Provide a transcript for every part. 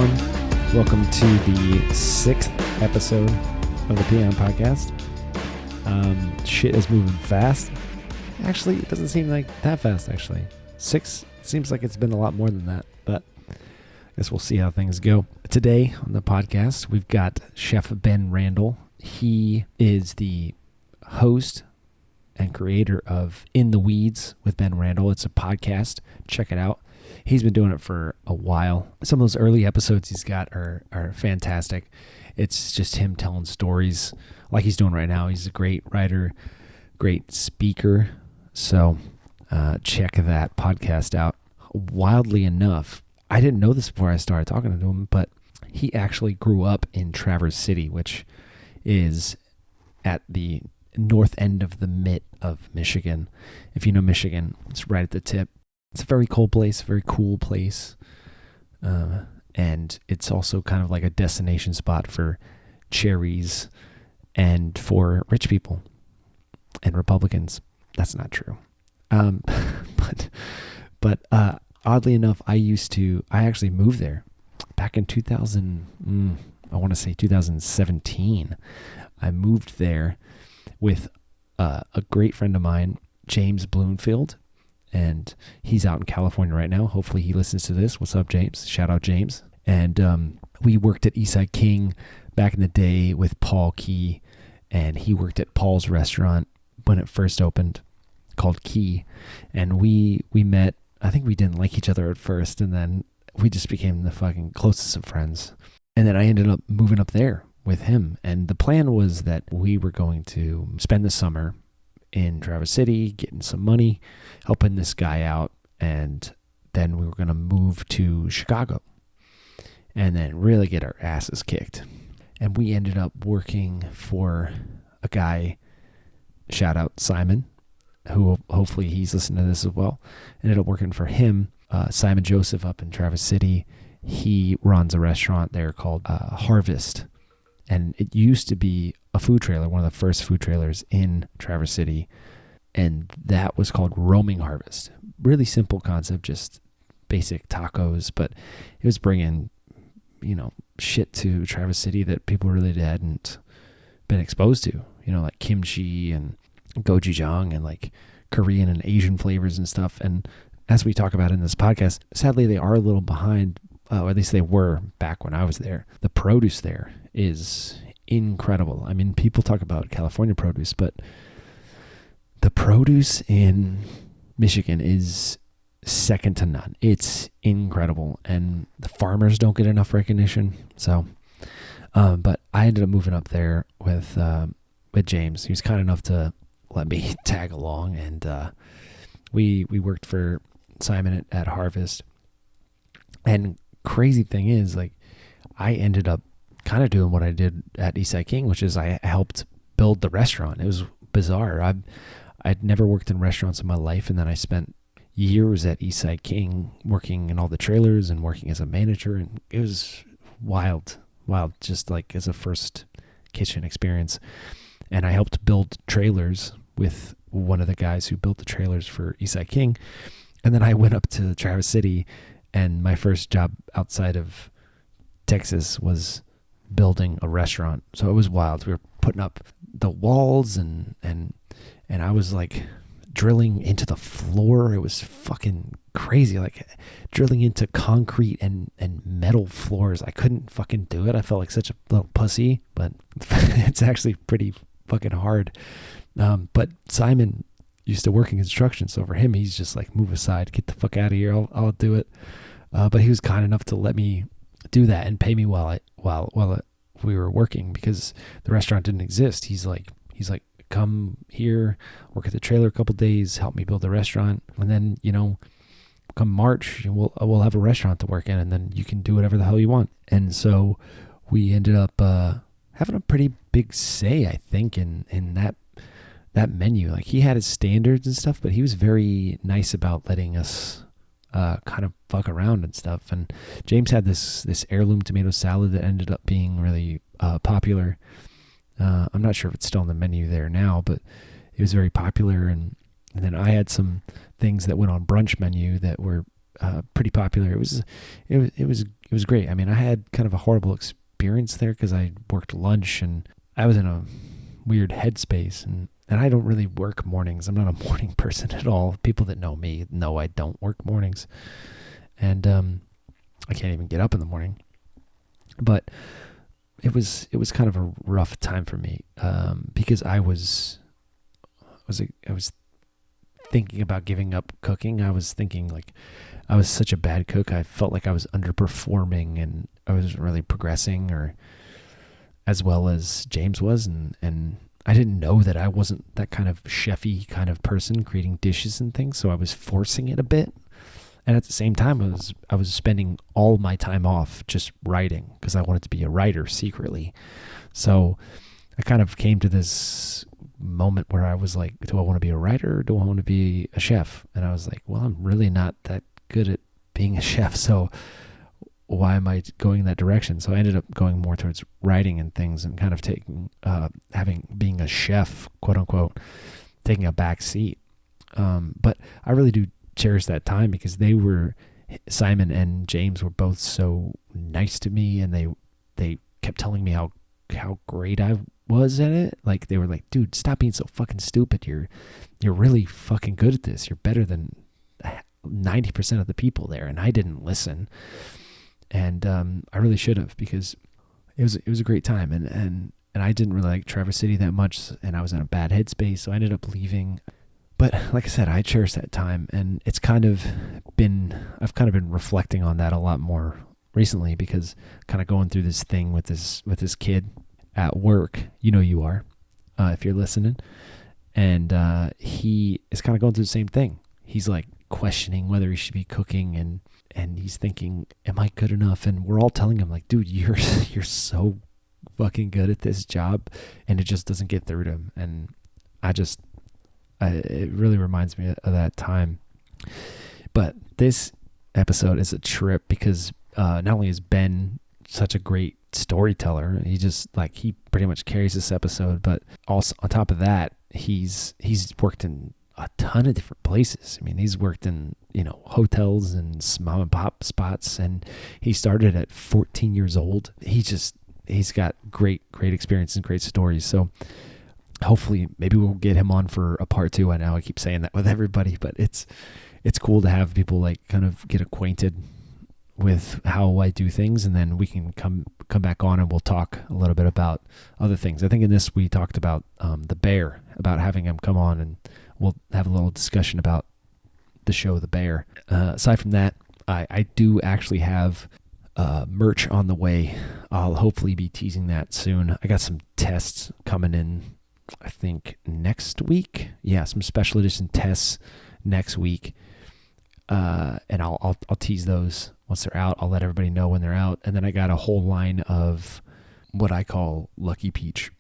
everyone. Welcome to the 6th episode of the Peon podcast. Shit is moving fast. Actually, it doesn't seem like that fast, actually. 6 seems like it's been a lot more than that, but I guess we'll see how things go. Today on the podcast, we've got Chef Ben Randall. He is the host and creator of In the Weeds with Ben Randall. It's a podcast. Check it out. He's been doing it for a while. Some of those early episodes he's got are fantastic. It's just him telling stories like he's doing right now. He's a great writer, great speaker. So check that podcast out. Wildly enough, I didn't know this before I started talking to him, but he actually grew up in Traverse City, which is at the north end of the mitt of Michigan. If you know Michigan, it's right at the tip. It's a very cold place, very cool place. And it's also kind of like a destination spot for cherries and for rich people and Republicans. That's not true. But oddly enough, I actually moved there back in 2017. I moved there with a great friend of mine, James Bloomfield. And he's out in California right now. Hopefully he listens to this. What's up, James? Shout out, James. And we worked at Eastside King back in the day with Paul Key. And he worked at Paul's restaurant when it first opened, called Key. And we met. I think we didn't like each other at first. And then we just became the fucking closest of friends. And then I ended up moving up there with him. And the plan was that we were going to spend the summer in Traverse City, getting some money, helping this guy out, and then we were going to move to Chicago and then really get our asses kicked. And we ended up working for a guy, shout out Simon, who hopefully he's listening to this as well. Ended up working for him, Simon Joseph up in Traverse City. He runs a restaurant there called Harvest. And it used to be a food trailer, one of the first food trailers in Traverse City. And that was called Roaming Harvest. Really simple concept, just basic tacos. But it was bringing, shit to Traverse City that people really hadn't been exposed to. Like kimchi and gochujang and like Korean and Asian flavors and stuff. And as we talk about in this podcast, sadly, they are a little behind. Or at least they were back when I was there. The produce there is incredible. I mean, people talk about California produce, but the produce in Michigan is second to none. It's incredible, and the farmers don't get enough recognition. So, but I ended up moving up there with James. He was kind enough to let me tag along, and we worked for Simon at Harvest. And crazy thing is, like, I ended up kind of doing what I did at Eastside King, which is I helped build the restaurant. It was bizarre. I'd never worked in restaurants in my life, and then I spent years at Eastside King working in all the trailers and working as a manager, and it was wild, just like as a first kitchen experience. And I helped build trailers with one of the guys who built the trailers for Eastside King, and then I went up to Traverse City. And my first job outside of Texas was building a restaurant. So it was wild. We were putting up the walls and I was like drilling into the floor. It was fucking crazy. Like drilling into concrete and metal floors. I couldn't fucking do it. I felt like such a little pussy, but it's actually pretty fucking hard. But Simon used to work in construction, so for him, he's just like, move aside, get the fuck out of here. I'll do it. But he was kind enough to let me do that and pay me while we were working, because the restaurant didn't exist. He's like, come here, work at the trailer a couple days, help me build the restaurant, and then come March, we'll have a restaurant to work in, and then you can do whatever the hell you want. And so we ended up having a pretty big say, I think, in that menu. Like, he had his standards and stuff, but he was very nice about letting us kind of fuck around and stuff. And James had this heirloom tomato salad that ended up being really popular. I'm not sure if it's still on the menu there now, but it was very popular. And then I had some things that went on brunch menu that were pretty popular. It was great. I mean, I had kind of a horrible experience there because I worked lunch and I was in a weird headspace, and I don't really work mornings. I'm not a morning person at all. People that know me know I don't work mornings, and I can't even get up in the morning. But it was kind of a rough time for me because I was thinking about giving up cooking. I was thinking like I was such a bad cook. I felt like I was underperforming and I wasn't really progressing or as well as James was. And I didn't know that I wasn't that kind of chefy kind of person creating dishes and things. So I was forcing it a bit. And at the same time, I was spending all my time off just writing because I wanted to be a writer secretly. So I kind of came to this moment where I was like, do I want to be a writer or do I want to be a chef? And I was like, well, I'm really not that good at being a chef. So why am I going in that direction? So I ended up going more towards writing and things and kind of taking, being a chef, quote unquote, taking a back seat. But I really do cherish that time because Simon and James were both so nice to me, and they kept telling me how great I was at it. Like they were like, dude, stop being so fucking stupid. You're really fucking good at this. You're better than 90% of the people there. And I didn't listen. And I really should have, because it was a great time. And I didn't really like Traverse City that much, and I was in a bad headspace, so I ended up leaving. But like I said, I cherish that time, and I've kind of been reflecting on that a lot more recently, because kind of going through this thing with this kid at work. You know, you are, if you're listening, and he is kind of going through the same thing. He's like questioning whether he should be cooking, and he's thinking, am I good enough? And we're all telling him like, dude, you're so fucking good at this job, and it just doesn't get through to him. And it really reminds me of that time. But this episode is a trip because not only is Ben such a great storyteller, he pretty much carries this episode, but also on top of that, he's worked in a ton of different places. I mean, he's worked in, hotels and mom and pop spots, and he started at 14 years old. He's got great experience and great stories. So hopefully maybe we'll get him on for a part 2. I know I keep saying that with everybody, but it's cool to have people like kind of get acquainted with how I do things, and then we can come back on and we'll talk a little bit about other things. I think in this we talked about the Bear, about having him come on, and we'll have a little discussion about the show The Bear. Aside from that, I do actually have merch on the way. I'll hopefully be teasing that soon. I got some tests coming in, I think next week. Yeah, some special edition tests next week. And I'll tease those once they're out. I'll let everybody know when they're out. And then I got a whole line of what I call Lucky Peach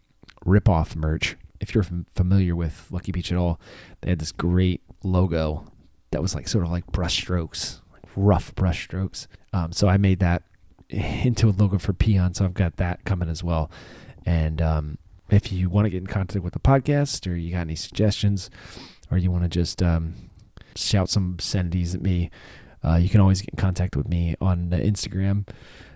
rip-off merch. If you're familiar with Lucky Peach at all, they had this great logo that was like sort of like brush strokes, like rough brush strokes. So I made that into a logo for Peon. So I've got that coming as well. And if you want to get in contact with the podcast, or you got any suggestions, or you want to just shout some obscenities at me, you can always get in contact with me on Instagram,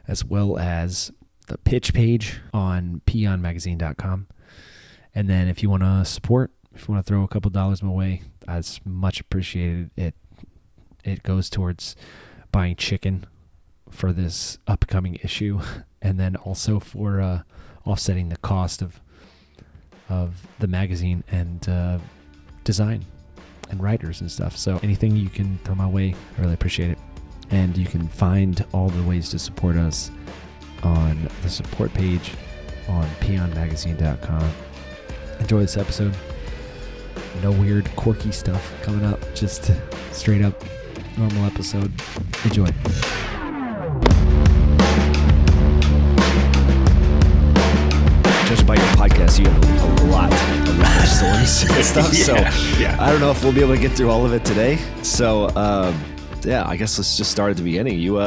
as well as the pitch page on peonmagazine.com. And then if you want to support, if you want to throw a couple dollars my way, that's much appreciated. It goes towards buying chicken for this upcoming issue, and then also for offsetting the cost of the magazine and design and writers and stuff. So anything you can throw my way, I really appreciate it. And you can find all the ways to support us on the support page on peonmagazine.com. Enjoy this episode. No weird quirky stuff coming up, just straight up normal episode. Enjoy. Just by your podcast, you have a lot of stories and stuff. Yeah. I don't know if we'll be able to get through all of it today. So, I guess let's just start at the beginning. You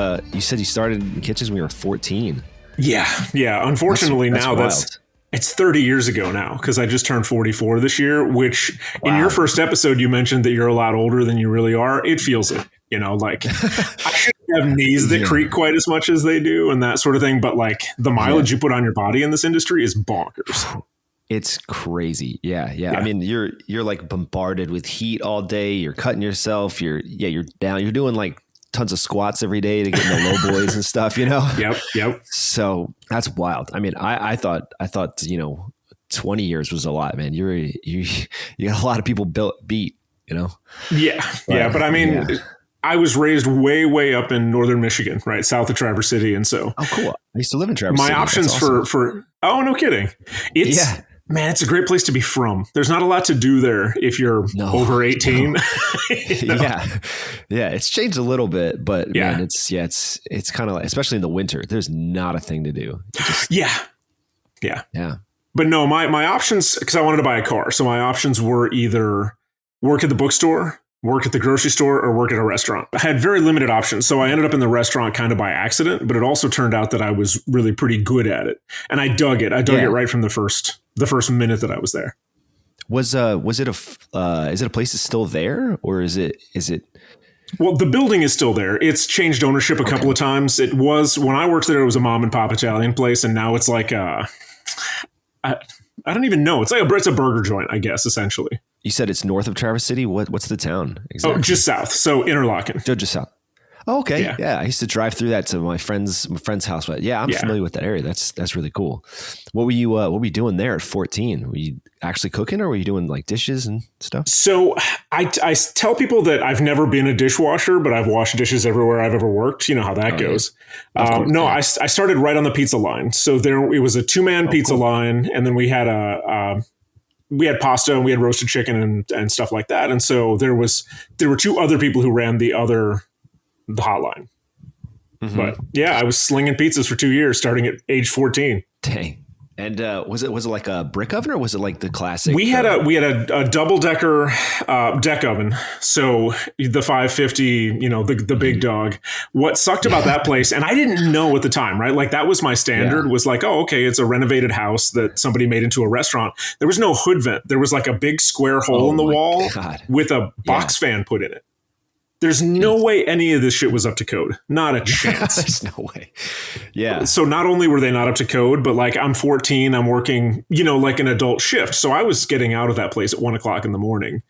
said you started in kitchens when you were 14. Yeah. Unfortunately, that's it's 30 years ago now, because I just turned 44 this year, which in your first episode, you mentioned that you're a lot older than you really are. It feels it. Like I shouldn't have knees that creak quite as much as they do and that sort of thing. But like the mileage you put on your body in this industry is bonkers. It's crazy. Yeah. I mean, you're like bombarded with heat all day. You're cutting yourself. You're down. You're doing like tons of squats every day to get in the low boys and stuff, Yep. So that's wild. I mean, I thought, 20 years was a lot, man. You got a lot of people beat, Yeah. But I mean, I was raised way, way up in northern Michigan, right? South of Traverse City. And so. Oh, cool. I used to live in Traverse City. My options for oh, no kidding. Man, it's a great place to be from. There's not a lot to do there if you're over 18. No. Yeah. It's changed a little bit, but man, it's kind of like, especially in the winter, there's not a thing to do. Yeah. But no, my options, because I wanted to buy a car. So my options were either work at the bookstore, work at the grocery store, or work at a restaurant. I had very limited options. So I ended up in the restaurant kind of by accident, but it also turned out that I was really pretty good at it. And I dug it. I dug it right from the first minute that I was there. Is it a place that's still there, or is it? Well, the building is still there. It's changed ownership a couple of times. It was, when I worked there, it was a mom and pop Italian place. And now it's like I don't even know. It's a burger joint, I guess, essentially. You said it's north of Traverse City. What's the town exactly? Oh, just south. So Interlaken. Just south. Oh, okay. Yeah. I used to drive through that to my friend's house. But I'm familiar with that area. That's really cool. What were you doing there at 14? Were you actually cooking, or were you doing like dishes and stuff? So I tell people that I've never been a dishwasher, but I've washed dishes everywhere I've ever worked. You know how that goes. I started right on the pizza line. So it was a 2-man pizza line, and then we had we had pasta and we had roasted chicken and stuff like that. And so there were 2 other people who ran the hotline. Mm-hmm. But I was slinging pizzas for 2 years, starting at age 14. Dang. And was it like a brick oven, or was it like the classic? We had a double decker deck oven. So the 550, the big dog. What sucked about that place, and I didn't know at the time, right? Like that was my standard, was like, oh, okay, it's a renovated house that somebody made into a restaurant. There was no hood vent. There was like a big square hole in the wall with a box fan put in it. There's no way any of this shit was up to code. Not a chance. There's no way. Yeah. So not only were they not up to code, but like I'm 14, I'm working, like an adult shift. So I was getting out of that place at 1:00 in the morning.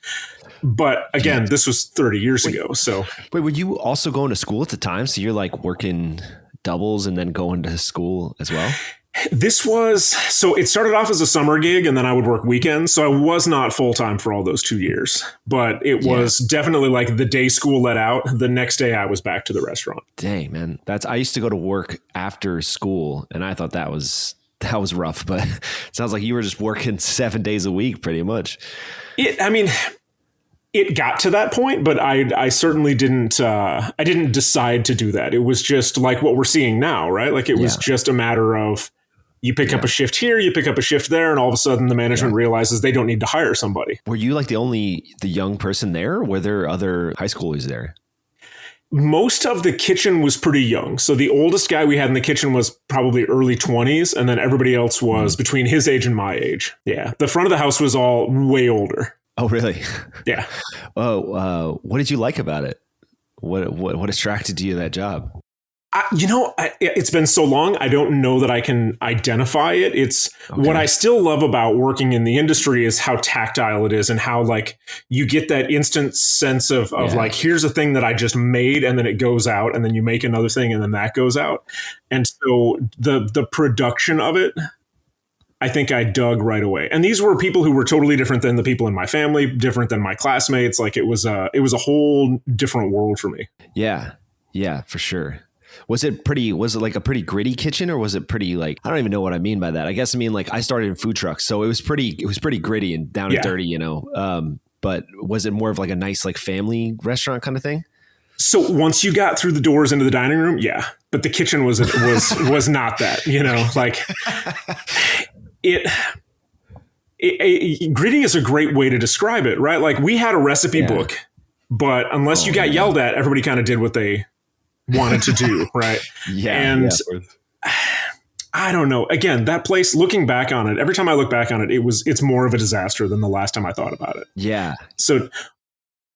But again, this was 30 years ago. So wait, were you also going to school at the time? So you're like working doubles and then going to school as well? So it started off as a summer gig, and then I would work weekends. So I was not full-time for all those 2 years, but it was definitely like the day school let out. The next day I was back to the restaurant. Dang, man. I used to go to work after school, and I thought that was rough, but it sounds like you were just working 7 days a week pretty much. It got to that point, but I certainly didn't. I didn't decide to do that. It was just like what we're seeing now, right? Like it was just a matter of you pick up a shift here, you pick up a shift there, and all of a sudden the management realizes they don't need to hire somebody. Were you like the young person there? Or were there other high schoolers there? Most of the kitchen was pretty young. So the oldest guy we had in the kitchen was probably early 20s, and then everybody else was between his age and my age. Yeah, the front of the house was all way older. Oh, really? Yeah. Oh, what did you like about it? What attracted you to that job? It's been so long. I don't know that I can identify it. It's what I still love about working in the industry is how tactile it is, and how like you get that instant sense of like, here's a thing that I just made, and then it goes out, and then you make another thing, and then that goes out. And so the production of it, I think I dug right away. And these were people who were totally different than the people in my family, different than my classmates. Like it was a whole different world for me. Yeah. Yeah, for sure. Was it like a pretty gritty kitchen, or was it pretty like, I don't even know what I mean by that. I guess I mean like I started in food trucks, so it was pretty gritty and down and dirty, but was it more of like a nice like family restaurant kind of thing? So once you got through the doors into the dining room, yeah, but the kitchen was not that, like gritty is a great way to describe it, right? Like we had a recipe book, but unless you got yelled at, everybody kind of did what they wanted to do, right? And I don't know. Again, that place, looking back on it, every time I look back on it, it's more of a disaster than the last time I thought about it. Yeah. So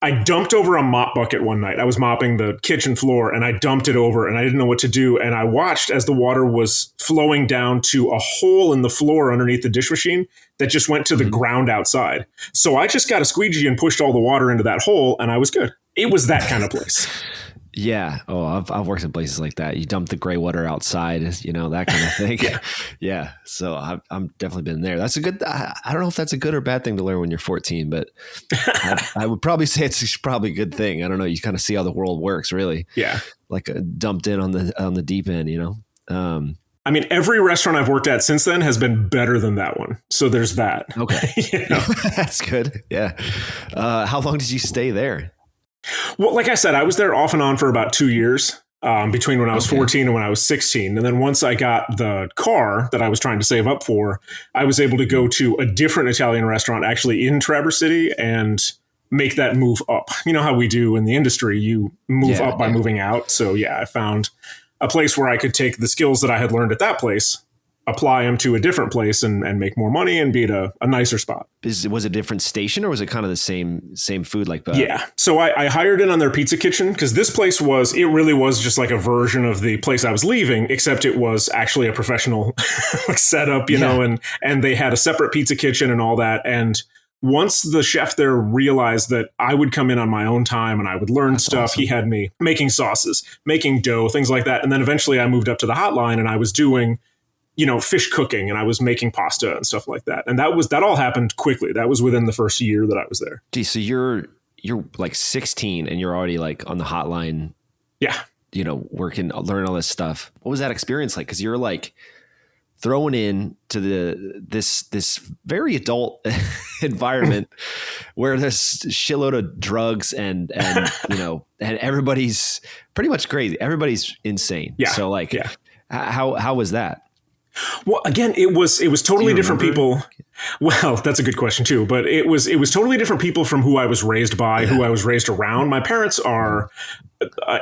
I dumped over a mop bucket one night. I was mopping the kitchen floor and I dumped it over and I didn't know what to do. And I watched as the water was flowing down to a hole in the floor underneath the dish machine that just went to the ground outside. So I just got a squeegee and pushed all the water into that hole and I was good. It was that kind of place. Yeah. Oh, I've worked in places like that. You dump the gray water outside, that kind of thing. Yeah. So I'm definitely been there. That's a good, I don't know if that's a good or bad thing to learn when you're 14, but I would probably say it's probably a good thing. I don't know. You kind of see how the world works, really. Yeah. Like dumped in on the deep end, I mean, every restaurant I've worked at since then has been better than that one. So there's that. Okay. That's good. Yeah. How long did you stay there? Well, like I said, I was there off and on for about 2 years between when I was 14 and when I was 16. And then once I got the car that I was trying to save up for, I was able to go to a different Italian restaurant actually in Traverse City and make that move up. You know how we do in the industry, you move up by moving out. So yeah, I found a place where I could take the skills that I had learned at that place, apply them to a different place and make more money and be at a nicer spot. Was it a different station or was it kind of the same food like that? Yeah. So I hired in on their pizza kitchen because this place it really was just like a version of the place I was leaving, except it was actually a professional setup, you know, and they had a separate pizza kitchen and all that. And once the chef there realized that I would come in on my own time and I would learn stuff, awesome. He had me making sauces, making dough, things like that. And then eventually I moved up to the hotline and I was doing fish cooking and I was making pasta and stuff like that. And that all happened quickly. That was within the first year that I was there. Gee, so you're like 16 and you're already like on the hotline. Yeah. Working, learning all this stuff. What was that experience like? Cause you're like thrown in to this very adult environment where there's a shitload of drugs and and everybody's pretty much crazy. Everybody's insane. Yeah. So like, how was that? Well, again, it was totally different people. Well, that's a good question too, but it was totally different people from who I was raised by, who I was raised around. My parents are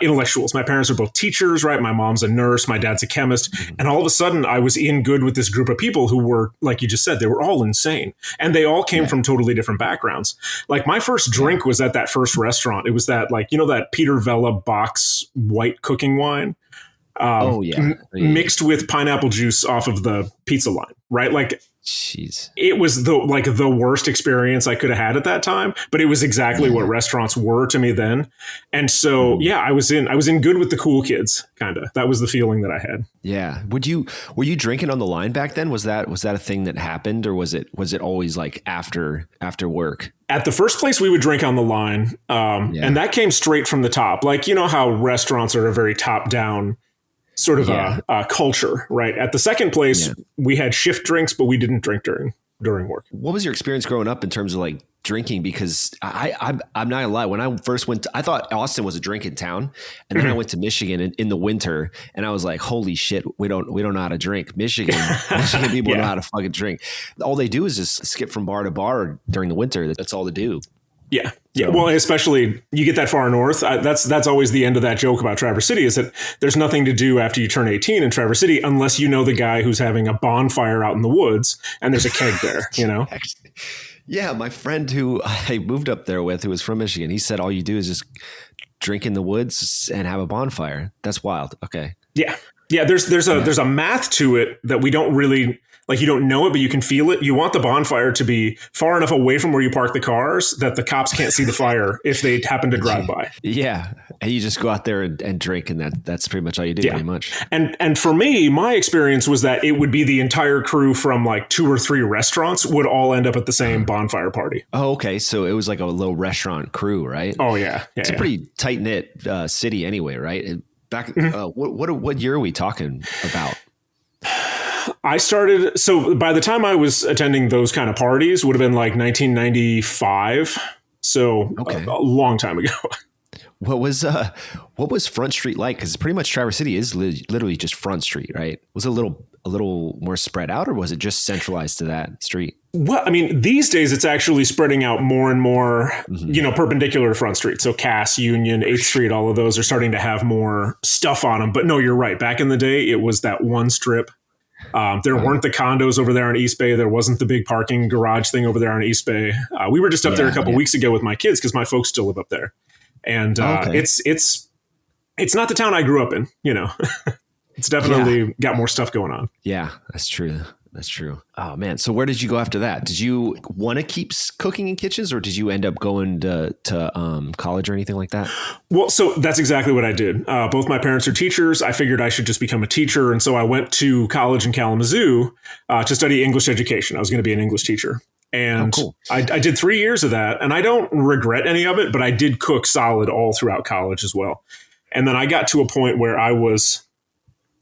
intellectuals. My parents are both teachers, right? My mom's a nurse, my dad's a chemist. And all of a sudden I was in good with this group of people who were, like you just said, they were all insane. And they all came from totally different backgrounds. Like my first drink was at that first restaurant. It was that that Peter Vella box white cooking wine. Mixed with pineapple juice off of the pizza line, right? Like, jeez, it was the worst experience I could have had at that time, but it was exactly what restaurants were to me then. And so, I was in good with the cool kids, kind of. That was the feeling that I had. Yeah. Were you drinking on the line back then? Was that a thing that happened, or was it always like after work? At the first place, we would drink on the line, and that came straight from the top. Like, how restaurants are a very top down sort of a culture, right? At the second place, we had shift drinks, but we didn't drink during work. What was your experience growing up in terms of like drinking? Because I'm not gonna lie, when I first went, I thought Austin was a drinking town, and then I went to Michigan in the winter, and I was like, holy shit, we don't know how to drink. Michigan people know how to fucking drink. All they do is just skip from bar to bar during the winter. That's all they do. Yeah. Yeah. Well, especially you get that far north. That's always the end of that joke about Traverse City, is that there's nothing to do after you turn 18 in Traverse City unless you know the guy who's having a bonfire out in the woods and there's a keg there, Yeah. My friend who I moved up there with, who was from Michigan, he said all you do is just drink in the woods and have a bonfire. That's wild. Okay. Yeah. Yeah. There's a math to it that we don't really, like, you don't know it, but you can feel it. You want the bonfire to be far enough away from where you park the cars that the cops can't see the fire if they happen to drive by. Yeah. And you just go out there and drink, and that's pretty much all you do, pretty much. And for me, my experience was that it would be the entire crew from like 2 or 3 restaurants would all end up at the same bonfire party. Oh, okay. So it was like a little restaurant crew, right? Oh, yeah. It's a pretty tight-knit city anyway, right? Back, what year are we talking about? I started, so by the time I was attending those kind of parties would have been like 1995. So a long time ago. What was Front Street like? Because pretty much Traverse City is literally just Front Street, right? Was it a little more spread out, or was it just centralized to that street? Well, I mean, these days it's actually spreading out more and more, perpendicular to Front Street. So Cass, Union, 8th Street, all of those are starting to have more stuff on them. But no, you're right. Back in the day, it was that one strip. There weren't the condos over there on East Bay. There wasn't the big parking garage thing over there on East Bay. We were just up there a couple weeks ago with my kids because my folks still live up there. And it's not the town I grew up in, you know. It's definitely got more stuff going on. Yeah, that's true. That's true. Oh man. So where did you go after that? Did you want to keep cooking in kitchens, or did you end up going to college or anything like that? Well, so that's exactly what I did. Both my parents are teachers. I figured I should just become a teacher. And so I went to college in Kalamazoo to study English education. I was going to be an English teacher. And cool. I did 3 years of that, and I don't regret any of it, but I did cook solid all throughout college as well. And then I got to a point where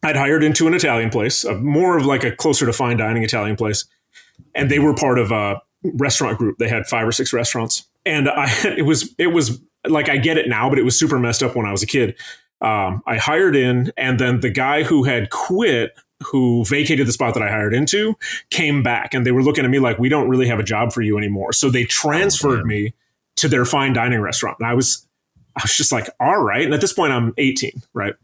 I'd hired into an Italian place, more of like a closer to fine dining Italian place. And they were part of a restaurant group. They had 5 or 6 restaurants. And it was like, I get it now, but it was super messed up when I was a kid. I hired in, and then the guy who had quit, who vacated the spot that I hired into, came back, and they were looking at me like, we don't really have a job for you anymore. So they transferred me to their fine dining restaurant. And I was just like, all right. And at this point I'm 18, right?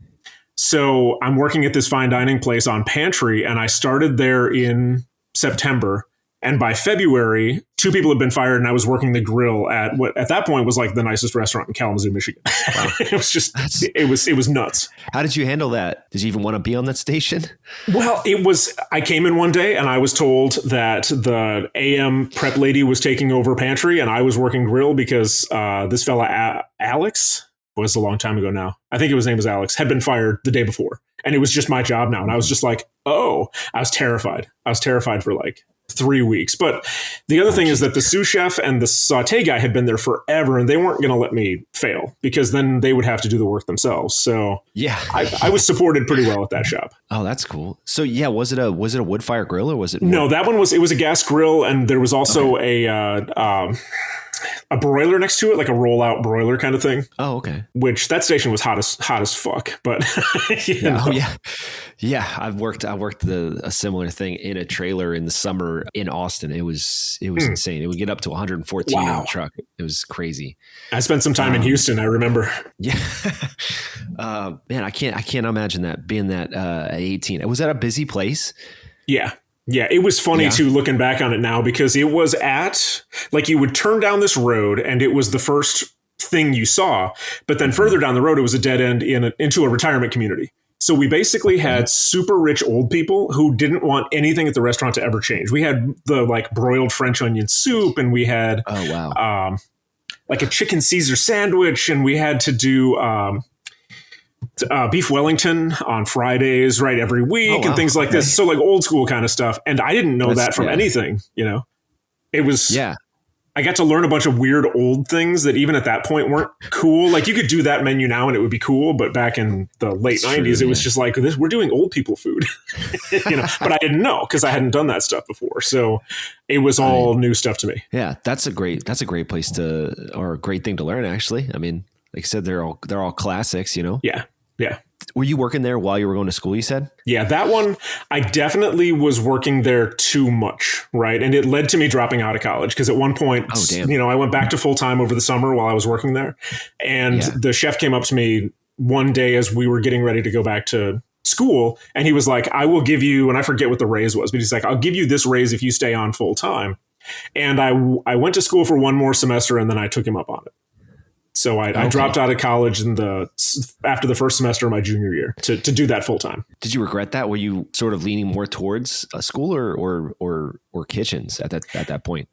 So I'm working at this fine dining place on pantry, and I started there in September. And by February, 2 people had been fired, and I was working the grill at what at that point was like the nicest restaurant in Kalamazoo, Michigan. Wow. It was just, it was nuts. How did you handle that? Did you even want to be on that station? Well, I came in one day and I was told that the AM prep lady was taking over pantry and I was working grill because this fella, Alex, was a long time ago now. I think his name was Alex, had been fired the day before. And it was just my job now. And I was just like, oh, I was terrified. I was terrified for like 3 weeks. But the other thing is that the sous chef and the saute guy had been there forever, and they weren't going to let me fail because then they would have to do the work themselves. So yeah, I was supported pretty well at that shop. Oh, that's cool. So yeah, was it a wood fire grill or was it? No, that one was a gas grill, and there was also a broiler next to it, like a rollout broiler kind of thing. Oh, okay. Which that station was hot as fuck, but yeah. I've worked a similar thing in a trailer in the summer in Austin. It was insane. It would get up to 114 in the truck. It was crazy. I spent some time in Houston. I remember. Yeah, man, I can't imagine that being that at 18. Was that a busy place? Yeah. Yeah, it was funny too, looking back on it now, because it was like you would turn down this road and it was the first thing you saw. But then further down the road, it was a dead end into a retirement community. So we basically had super rich old people who didn't want anything at the restaurant to ever change. We had the like broiled French onion soup, and we had like a chicken Caesar sandwich, and we had to do beef Wellington on Fridays, right, every week, and things like this. So like old school kind of stuff. And I didn't know that from anything, you know. It was I got to learn a bunch of weird old things that even at that point weren't cool. Like you could do that menu now and it would be cool, but back in the late 90s, it was just like, we're doing old people food, you know. But I didn't know because I hadn't done that stuff before, so it was all new stuff to me. Yeah, that's a great place or a great thing to learn. Actually, I mean, like I said, they're all classics, you know. Yeah. Were you working there while you were going to school, you said? Yeah, that one, I definitely was working there too much, right? And it led to me dropping out of college because at one point, you know, I went back to full-time over the summer while I was working there. And the chef came up to me one day as we were getting ready to go back to school. And he was like, I will give you, and I forget what the raise was, but he's like, I'll give you this raise if you stay on full-time. And I went to school for one more semester and then I took him up on it. So I dropped out of college after the first semester of my junior year to do that full time. Did you regret that? Were you sort of leaning more towards a school or kitchens at that point?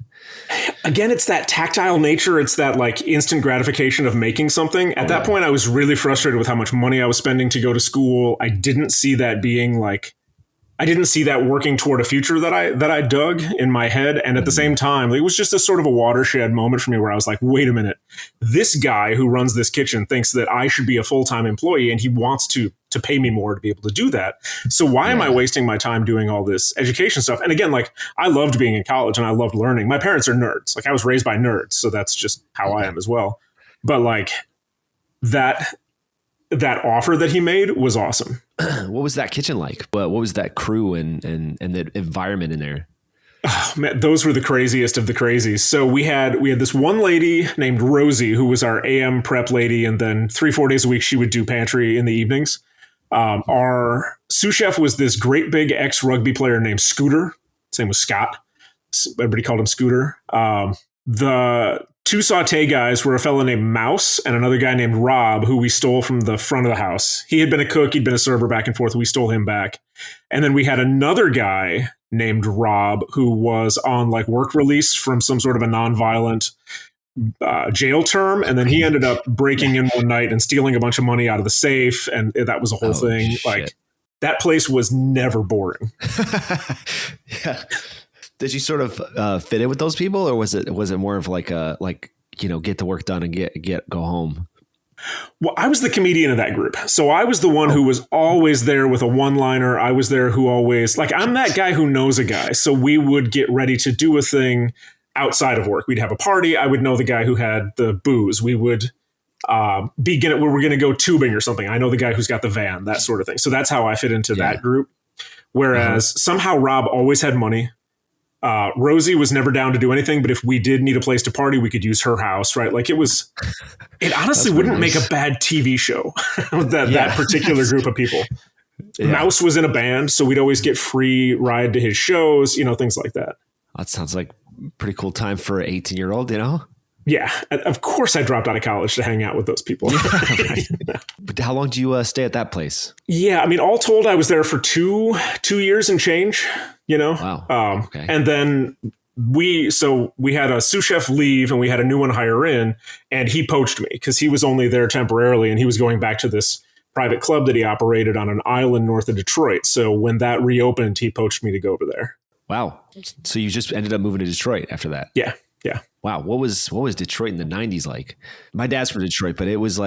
Again, it's that tactile nature. It's that like instant gratification of making something. At that point, I was really frustrated with how much money I was spending to go to school. I didn't see that being like, I didn't see that working toward a future that I dug in my head. And at the same time, it was just a sort of a watershed moment for me where I was like, wait a minute, this guy who runs this kitchen thinks that I should be a full-time employee and he wants to pay me more to be able to do that. So why am I wasting my time doing all this education stuff? And again, like I loved being in college and I loved learning. My parents are nerds. Like I was raised by nerds. So that's just how I am as well. But like that offer that he made was awesome. What was that kitchen like? What was that crew and the environment in there? Oh, man, those were the craziest of the crazies. So we had this one lady named Rosie who was our AM prep lady, and then 3-4 days a week she would do pantry in the evenings. Our sous chef was this great big ex-rugby player named Scooter. His name was Scott. Everybody called him Scooter. The two saute guys were a fellow named Mouse and another guy named Rob, who we stole from the front of the house. He had been a cook. He'd been a server back and forth. We stole him back. And then we had another guy named Rob who was on like work release from some sort of a nonviolent jail term. And then he ended up breaking in one night and stealing a bunch of money out of the safe. And that was a whole thing. Shit. Like that place was never boring. Yeah. Did you sort of fit in with those people, or was it more of like get the work done and go home? Well, I was the comedian of that group. So I was the one who was always there with a one-liner. I was there who always, like, I'm that guy who knows a guy. So we would get ready to do a thing outside of work. We'd have a party. I would know the guy who had the booze. We would we were going to go tubing or something. I know the guy who's got the van, that sort of thing. So that's how I fit into that group. Whereas somehow Rob always had money. Rosie was never down to do anything, but if we did need a place to party, we could use her house, right? Like it honestly wouldn't make a bad TV show, that particular group of people. Yeah. Mouse was in a band, so we'd always get free ride to his shows, things like that. That sounds like a pretty cool time for an 18-year-old, Yeah, of course I dropped out of college to hang out with those people. Yeah, right. But how long do you stay at that place? Yeah, I mean, all told, I was there for two years and change, Wow. Okay. And then we had a sous chef leave and we had a new one hire in, and he poached me because he was only there temporarily and he was going back to this private club that he operated on an island north of Detroit. So when that reopened, he poached me to go over there. Wow. So you just ended up moving to Detroit after that? Yeah. Yeah. Wow. What was Detroit in the 90s like? My dad's from Detroit, but it was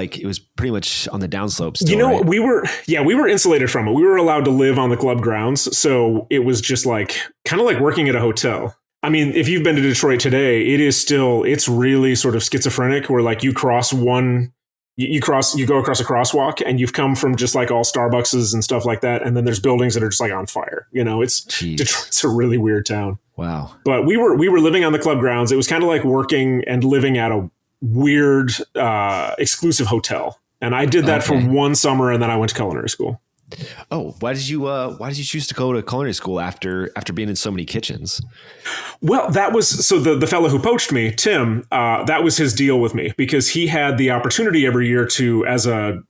pretty much on the downslope still, right? we were insulated from it. We were allowed to live on the club grounds. So it was just like kind of like working at a hotel. I mean, if you've been to Detroit today, it's really sort of schizophrenic where like you cross you go across a crosswalk and you've come from just like all Starbuckses and stuff like that. And then there's buildings that are just like on fire. Detroit's a really weird town. Wow. But we were living on the club grounds. It was kind of like working and living at a weird, exclusive hotel. And I did that for one summer and then I went to culinary school. Oh, why did you choose to go to culinary school after being in so many kitchens? Well, that was so the fellow who poached me, Tim, that was his deal with me because he had the opportunity every year to, as a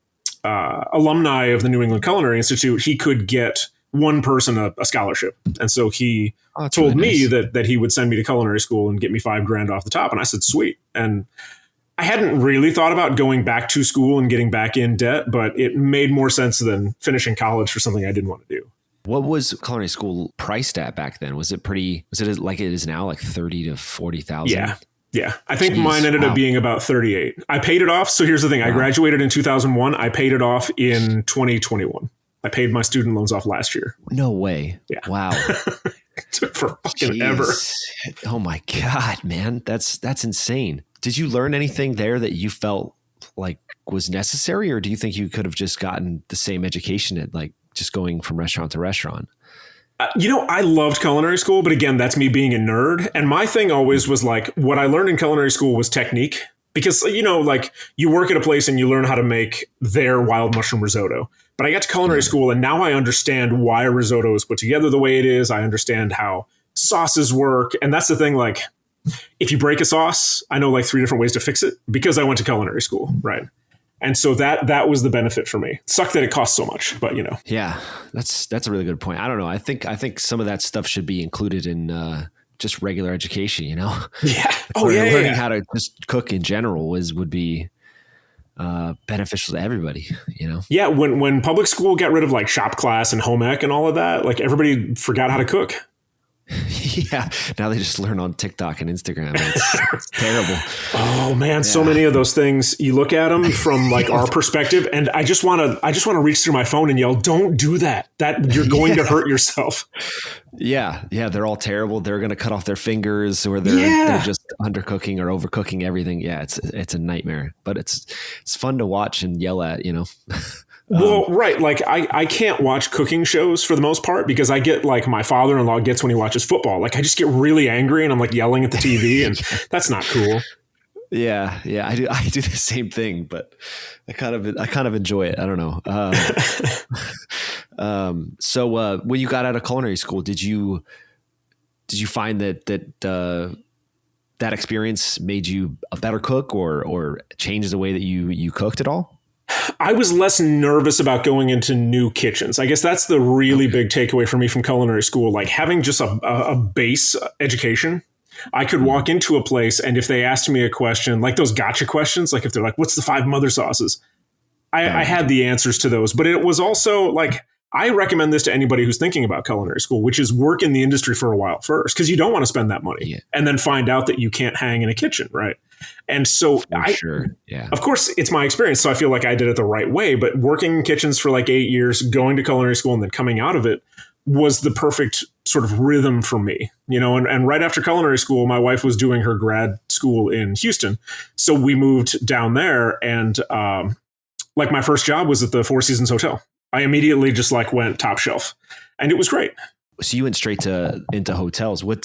alumni of the New England Culinary Institute, he could get one person a scholarship. And so he told me that he would send me to culinary school and get me $5,000 off the top. And I said, sweet. And I hadn't really thought about going back to school and getting back in debt, but it made more sense than finishing college for something I didn't want to do. What was culinary school priced at back then? Was it like it is now, like 30 to 40,000? Yeah. I think mine ended up being about 38. I paid it off. So here's the thing. Wow. I graduated in 2001. I paid it off in 2021. I paid my student loans off last year. No way. Yeah. Wow. It took for fucking ever. Oh my God, man. That's insane. Did you learn anything there that you felt like was necessary, or do you think you could have just gotten the same education at like just going from restaurant to restaurant? I loved culinary school, but again, that's me being a nerd. And my thing always was like, what I learned in culinary school was technique because, like you work at a place and you learn how to make their wild mushroom risotto. But I got to culinary school and now I understand why a risotto is put together the way it is. I understand how sauces work. And that's the thing, like, if you break a sauce, I know like 3 different ways to fix it because I went to culinary school, right? And so that was the benefit for me. It sucked that it cost so much, but Yeah, that's a really good point. I don't know. I think some of that stuff should be included in just regular education. Yeah. Learning how to just cook in general would be beneficial to everybody. Yeah. When public school got rid of like shop class and home ec and all of that, like everybody forgot how to cook. Yeah. Now they just learn on TikTok and Instagram. It's terrible. Oh man. Yeah. So many of those things, you look at them from like our perspective and I just want to reach through my phone and yell, don't do that. That you're going to hurt yourself. Yeah. Yeah. They're all terrible. They're going to cut off their fingers or they're just undercooking or overcooking everything. Yeah. It's a nightmare, but it's fun to watch and yell at, Well, right. Like I can't watch cooking shows for the most part because I get like my father-in-law gets when he watches football. Like I just get really angry and I'm like yelling at the TV and that's not cool. Yeah, yeah, I do the same thing, but I kind of enjoy it. I don't know. So when you got out of culinary school, did you find that experience made you a better cook or changed the way that you cooked at all? I was less nervous about going into new kitchens. I guess that's the really big takeaway for me from culinary school. Like having just a base education, I could walk into a place and if they asked me a question, like those gotcha questions, like if they're like, what's the 5 mother sauces? I had the answers to those, but it was also like, I recommend this to anybody who's thinking about culinary school, which is work in the industry for a while first, because you don't want to spend that money and then find out that you can't hang in a kitchen, right? And so of course, it's my experience, so I feel like I did it the right way, but working in kitchens for like 8 years, going to culinary school and then coming out of it was the perfect sort of rhythm for me, you know, and right after culinary school, my wife was doing her grad school in Houston. So we moved down there and like my first job was at the Four Seasons Hotel. I immediately just like went top shelf and it was great. So you went straight into hotels. What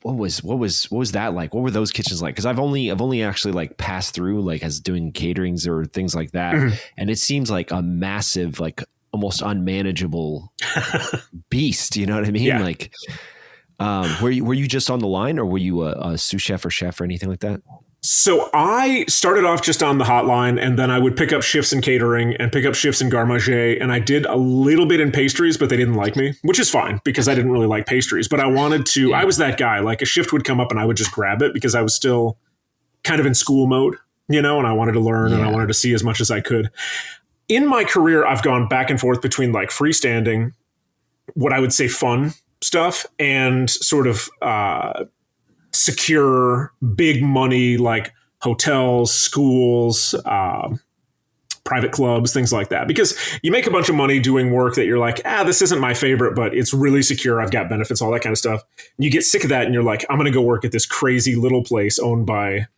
was that like? What were those kitchens like? Cause I've only actually like passed through like as doing caterings or things like that. Mm-hmm. And it seems like a massive, like almost unmanageable beast. You know what I mean? Yeah. Like, were you just on the line or were you a sous chef or chef or anything like that? So I started off just on the hotline and then I would pick up shifts in catering and pick up shifts in garde manger. And I did a little bit in pastries, but they didn't like me, which is fine because I didn't really like pastries, but I wanted to, I was that guy, like a shift would come up and I would just grab it because I was still kind of in school mode, you know, and I wanted to learn and I wanted to see as much as I could. In my career, I've gone back and forth between like freestanding, what I would say fun stuff and sort of, secure big money like hotels, schools, private clubs, things like that. Because you make a bunch of money doing work that you're like, this isn't my favorite, but it's really secure. I've got benefits, all that kind of stuff. And you get sick of that and you're like, I'm going to go work at this crazy little place owned by,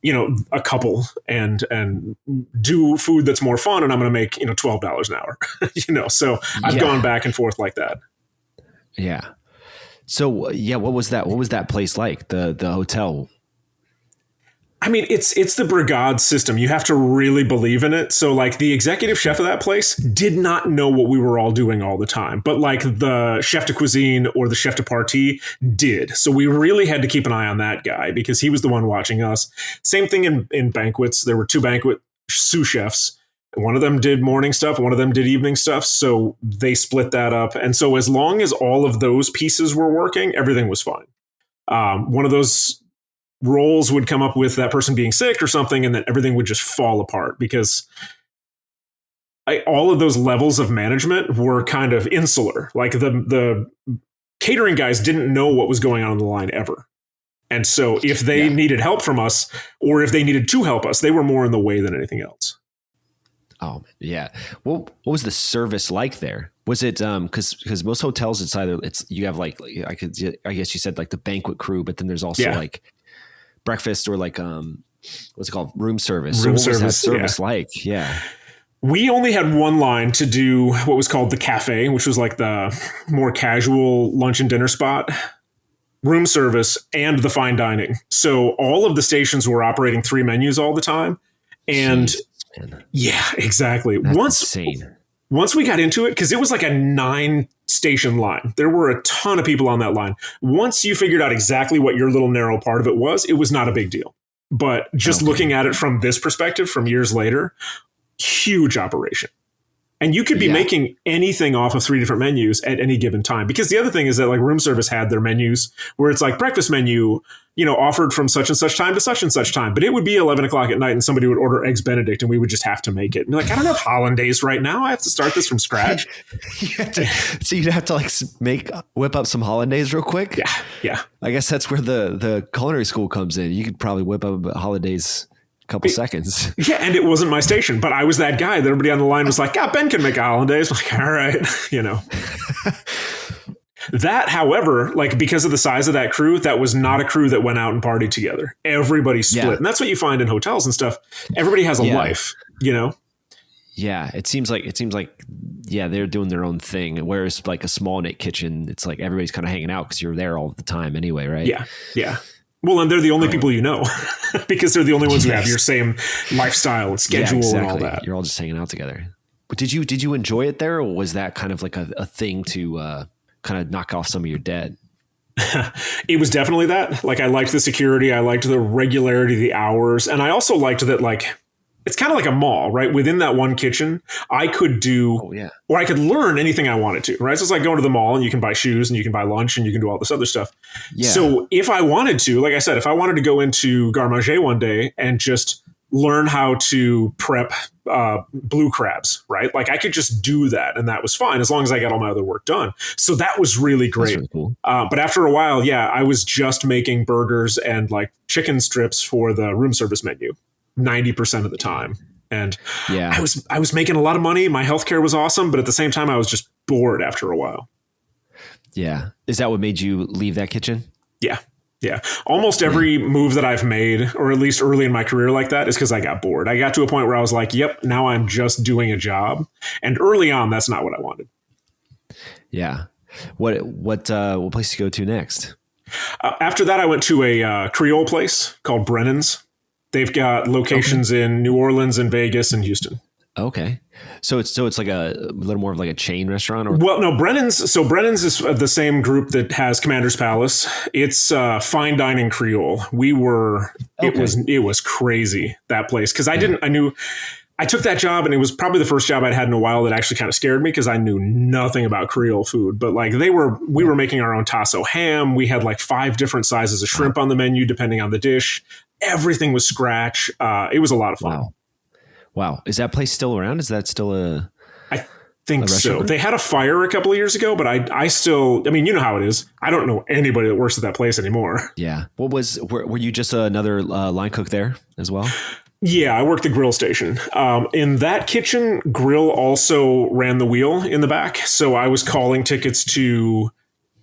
you know, a couple and do food that's more fun. And I'm going to make, you know, $12 an hour, you know? So I've gone back and forth like that. Yeah. So what was that? What was that place like? The hotel? I mean, it's the brigade system. You have to really believe in it. So like the executive chef of that place did not know what we were all doing all the time, but like the chef de cuisine or the chef de partie did. So we really had to keep an eye on that guy because he was the one watching us. Same thing in banquets. There were 2 banquet sous chefs. One of them did morning stuff. One of them did evening stuff. So they split that up. And so as long as all of those pieces were working, everything was fine. One of those roles would come up with that person being sick or something, and then everything would just fall apart because all of those levels of management were kind of insular. Like the catering guys didn't know what was going on the line ever. And so if they needed help from us or if they needed to help us, they were more in the way than anything else. Oh yeah. What was the service like there? Was it because most hotels you have like I guess you said like the banquet crew, but then there's also like breakfast or like what's it called, room service. Room so what service, was that service like? Yeah. We only had one line to do what was called the cafe, which was like the more casual lunch and dinner spot. Room service and the fine dining. So all of the stations were operating 3 menus all the time, and. Jeez. Yeah, exactly. That's insane. Once we got into it, because it was like a 9-station line. There were a ton of people on that line. Once you figured out exactly what your little narrow part of it was not a big deal. But just looking at it from this perspective, from years later, huge operation. And you could be making anything off of 3 different menus at any given time. Because the other thing is that like room service had their menus where it's like breakfast menu, you know, offered from such and such time to such and such time. But it would be 11 o'clock at night and somebody would order Eggs Benedict and we would just have to make it. And be like, I don't have hollandaise right now. I have to start this from scratch. So you'd have to like whip up some hollandaise real quick. Yeah. I guess that's where the culinary school comes in. You could probably whip up a hollandaise couple seconds. Yeah, and it wasn't my station, but I was that guy that everybody on the line was like, Ben can make a hollandaise. I'm like, all right, you know. That, however, like because of the size of that crew, that was not a crew that went out and partied together. Everybody split. Yeah. And that's what you find in hotels and stuff. Everybody has a life, you know? Yeah, it seems like they're doing their own thing. Whereas like a small knit kitchen, it's like everybody's kind of hanging out because you're there all the time anyway, right? Yeah. Well, and they're the only people you know because they're the only ones who have your same lifestyle and schedule and all that. You're all just hanging out together. But did you enjoy it there, or was that kind of like a thing to kind of knock off some of your debt? It was definitely that. Like, I liked the security. I liked the regularity of the hours. And I also liked that, like, it's kind of like a mall, right? Within that one kitchen, I could do, or I could learn anything I wanted to, right? So it's like going to the mall and you can buy shoes and you can buy lunch and you can do all this other stuff. Yeah. So if I wanted to, like I said, if I wanted to go into Garde Manger one day and just learn how to prep blue crabs, right? Like, I could just do that and that was fine as long as I got all my other work done. So that was really great. That's really cool. But after a while, I was just making burgers and like chicken strips for the room service menu 90% of the time. And I was making a lot of money. My healthcare was awesome, but at the same time, I was just bored after a while. Yeah. Is that what made you leave that kitchen? Yeah. Yeah. Almost every move that I've made, or at least early in my career like that, is because I got bored. I got to a point where I was like, yep, now I'm just doing a job. And early on, that's not what I wanted. Yeah. What place to go to next? After that, I went to a Creole place called Brennan's. They've got locations in New Orleans and Vegas and Houston. Okay. So it's like a little more of like a chain restaurant, or? Well, no, Brennan's. So Brennan's is the same group that has Commander's Palace. It's fine dining Creole. It was crazy, that place. Cause I took that job and it was probably the first job I'd had in a while that actually kind of scared me because I knew nothing about Creole food, but like we were making our own tasso ham. We had like 5 different sizes of shrimp on the menu, depending on the dish. Everything was scratch. It was a lot of fun. Wow. Is that place still around? Is that still I think so. They had a fire a couple of years ago, but I still, I mean, you know how it is. I don't know anybody that works at that place anymore. Yeah. Were you just another line cook there as well? Yeah, I worked the grill station. In that kitchen, grill also ran the wheel in the back. So I was calling tickets to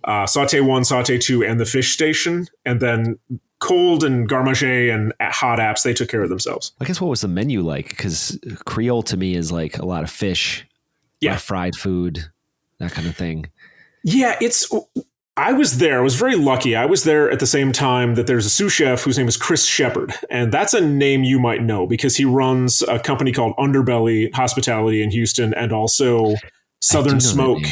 Sauté 1, Sauté 2, and the fish station. And then cold and Garde Manger and hot apps, they took care of themselves. I guess what was the menu like? Because Creole to me is like a lot of fish, fried food, that kind of thing. Yeah, I was there. I was very lucky. I was there at the same time that there's a sous chef whose name is Chris Shepard. And that's a name you might know because he runs a company called Underbelly Hospitality in Houston and also Southern Smoke.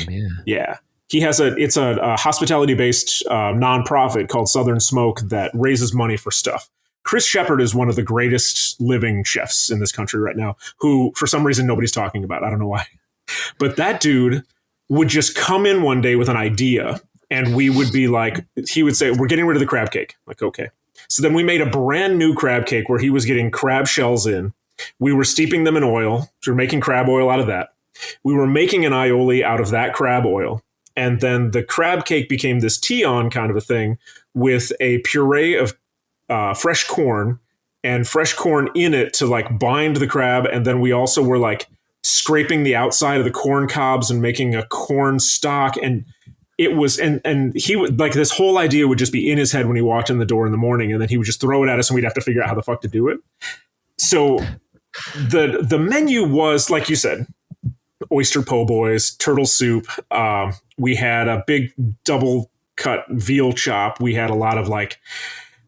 Yeah. He has it's a hospitality-based nonprofit called Southern Smoke that raises money for stuff. Chris Shepard is one of the greatest living chefs in this country right now, who for some reason nobody's talking about. I don't know why. But that dude would just come in one day with an idea, and we would be like, he would say, we're getting rid of the crab cake. Like, okay. So then we made a brand new crab cake where he was getting crab shells in. We were steeping them in oil. So we're making crab oil out of that. We were making an aioli out of that crab oil. And then the crab cake became this Peon kind of a thing with a puree of fresh corn and fresh corn in it to like bind the crab. And then we also were like scraping the outside of the corn cobs and making a corn stock. And it was, and he would like, this whole idea would just be in his head when he walked in the door in the morning, and then he would just throw it at us and we'd have to figure out how the fuck to do it. So the menu was, like you said, oyster po' boys, turtle soup. We had a big double cut veal chop. We had a lot of like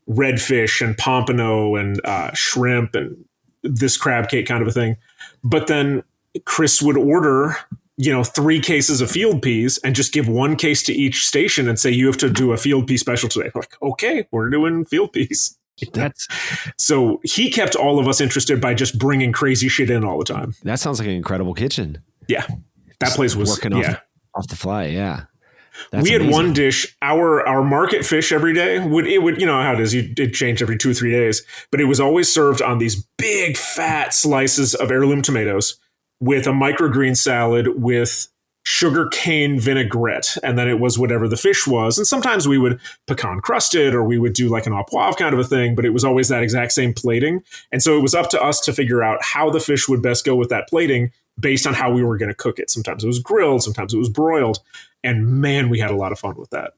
redfish and pompano and shrimp and this crab cake kind of a thing. But then Chris would order, 3 cases of field peas and just give 1 case to each station and say, you have to do a field pea special today. We're like, okay, we're doing field peas. So he kept all of us interested by just bringing crazy shit in all the time. That sounds like an incredible kitchen. Yeah. That place was working off the fly. Yeah. We had one dish, our market fish every day would, how it is. It changed every 2 or 3 days, but it was always served on these big fat slices of heirloom tomatoes with a microgreen salad with sugar cane vinaigrette. And then it was whatever the fish was. And sometimes we would pecan crust it, or we would do like an au poivre kind of a thing, but it was always that exact same plating. And so it was up to us to figure out how the fish would best go with that plating based on how we were going to cook it. Sometimes it was grilled, sometimes it was broiled. And man, we had a lot of fun with that.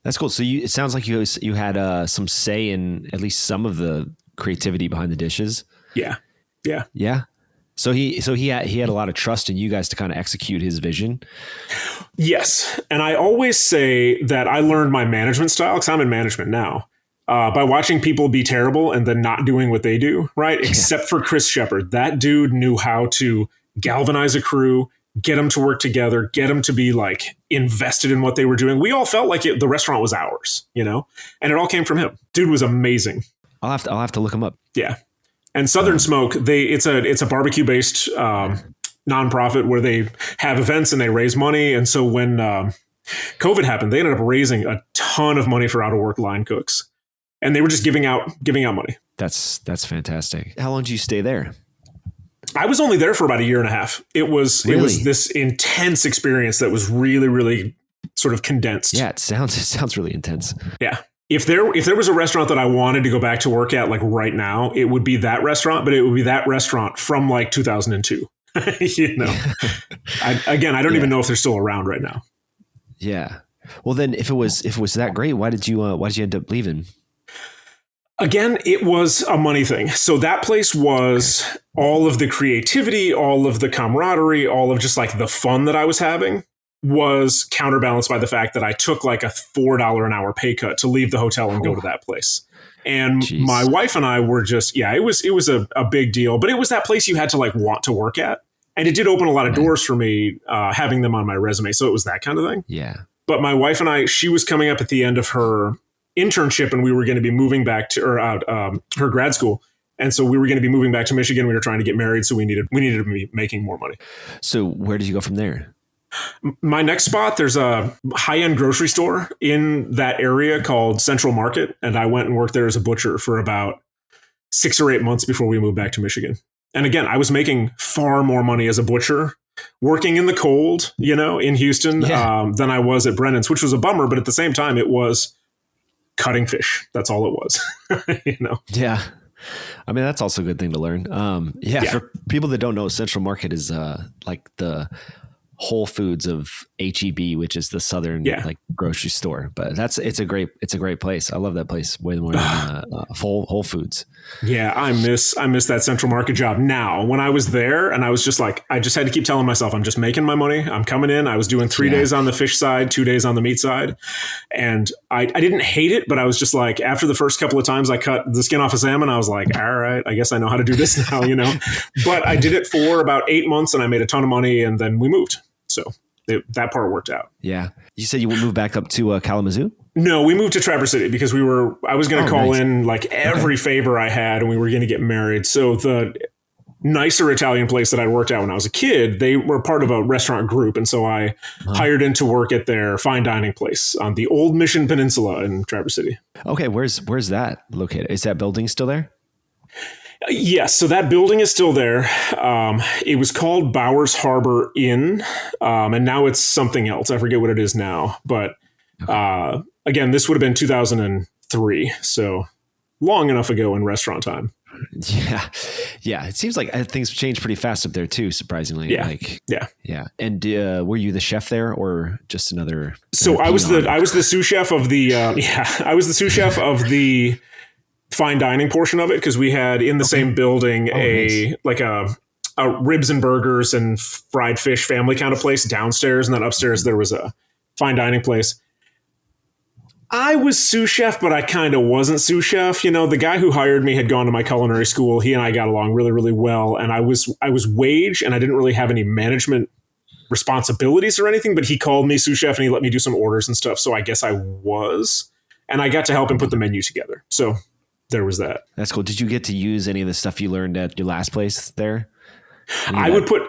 That's cool. So it sounds like you had some say in at least some of the creativity behind the dishes. Yeah. Yeah. Yeah. So he had a lot of trust in you guys to kind of execute his vision. Yes. And I always say that I learned my management style because I'm in management now. by watching people be terrible and then not doing what they do, right? Yeah. Except for Chris Shepard. That dude knew how to galvanize a crew, get them to work together, get them to be like invested in what they were doing. We all felt like the restaurant was ours, you know, and it all came from him. Dude was amazing. I'll have to look him up. Yeah. And Southern Smoke, it's a barbecue based nonprofit where they have events and they raise money. And so when COVID happened, they ended up raising a ton of money for out of work line cooks, and they were just giving out money. That's fantastic. How long did you stay there? I was only there for about a year and a half. It was this intense experience that was really, really sort of condensed. Yeah, it sounds really intense. Yeah. If there was a restaurant that I wanted to go back to work at like right now, it would be that restaurant, but it would be that restaurant from like 2002. You know, I don't even know if they're still around right now. Yeah. Well, then if it was that great, why did you end up leaving? Again, it was a money thing. So that place was all of the creativity, all of the camaraderie, all of just like the fun that I was having was counterbalanced by the fact that I took like a $4 an hour pay cut to leave the hotel and go to that place. And my wife and I were just, it was a big deal, but it was that place you had to like want to work at. And it did open a lot of doors for me, having them on my resume. So it was that kind of thing. Yeah. But my wife and I, she was coming up at the end of her internship and we were going to be moving back to her grad school. And so we were going to be moving back to Michigan. We were trying to get married. So we needed to be making more money. So where did you go from there? My next spot, there's a high-end grocery store in that area called Central Market. And I went and worked there as a butcher for about 6 or 8 months before we moved back to Michigan. And again, I was making far more money as a butcher working in the cold, you know, in Houston, than I was at Brennan's, which was a bummer. But at the same time, it was cutting fish. That's all it was, you know? Yeah. I mean, that's also a good thing to learn. For people that don't know, Central Market is like the Whole Foods of HEB, which is the Southern like grocery store. But it's a great place. I love that place way more than Whole Foods. Yeah, I miss that Central Market job now. When I was there, and I was just like, I just had to keep telling myself, I'm just making my money. I'm coming in. I was doing 3 days on the fish side, 2 days on the meat side, and I didn't hate it, but I was just like, after the first couple of times I cut the skin off a salmon, I was like, all right, I guess I know how to do this now, you know. But I did it for about 8 months, and I made a ton of money, and then we moved. So that part worked out. Yeah. You said you would move back up to Kalamazoo? No, we moved to Traverse City because I was going to call in like every favor I had, and we were going to get married. So the nicer Italian place that I worked at when I was a kid, they were part of a restaurant group. And so I hired in to work at their fine dining place on the old Mission Peninsula in Traverse City. Okay. Where's that located? Is that building still there? Yes, so that building is still there. It was called Bowers Harbor Inn, and now it's something else. I forget what it is now. But again, this would have been 2003, so long enough ago in restaurant time. Yeah. It seems like things changed pretty fast up there too, surprisingly. Yeah. And were you the chef there, or just another? So I was the sous chef of the. I was the sous chef of the fine dining portion of it, because we had in the same building a ribs and burgers and fried fish family kind of place downstairs, and then upstairs there was a fine dining place. I was sous chef, but I kind of wasn't sous chef. You know, the guy who hired me had gone to my culinary school. He and I got along really, really well, and I was wage, and I didn't really have any management responsibilities or anything, but he called me sous chef and he let me do some orders and stuff. So I guess I was, and I got to help him put the menu together. So there was that. That's cool. Did you get to use any of the stuff you learned at your last place there? I would put,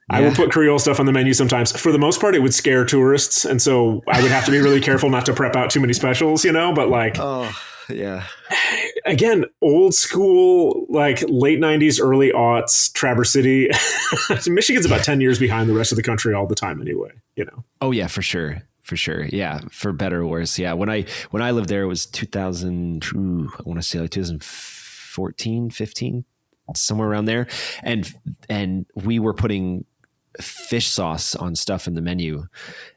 I would put Creole stuff on the menu sometimes. For the most part, it would scare tourists. And so I would have to be really careful not to prep out too many specials, you know, but like, again, old school, like late 90s, early aughts, Traverse City. Michigan's about 10 years behind the rest of the country all the time anyway, you know? Oh yeah, for sure. For sure. Yeah. For better or worse. Yeah. When I lived there, it was 2000, I want to say like 2014, 15, somewhere around there. And we were putting fish sauce on stuff in the menu,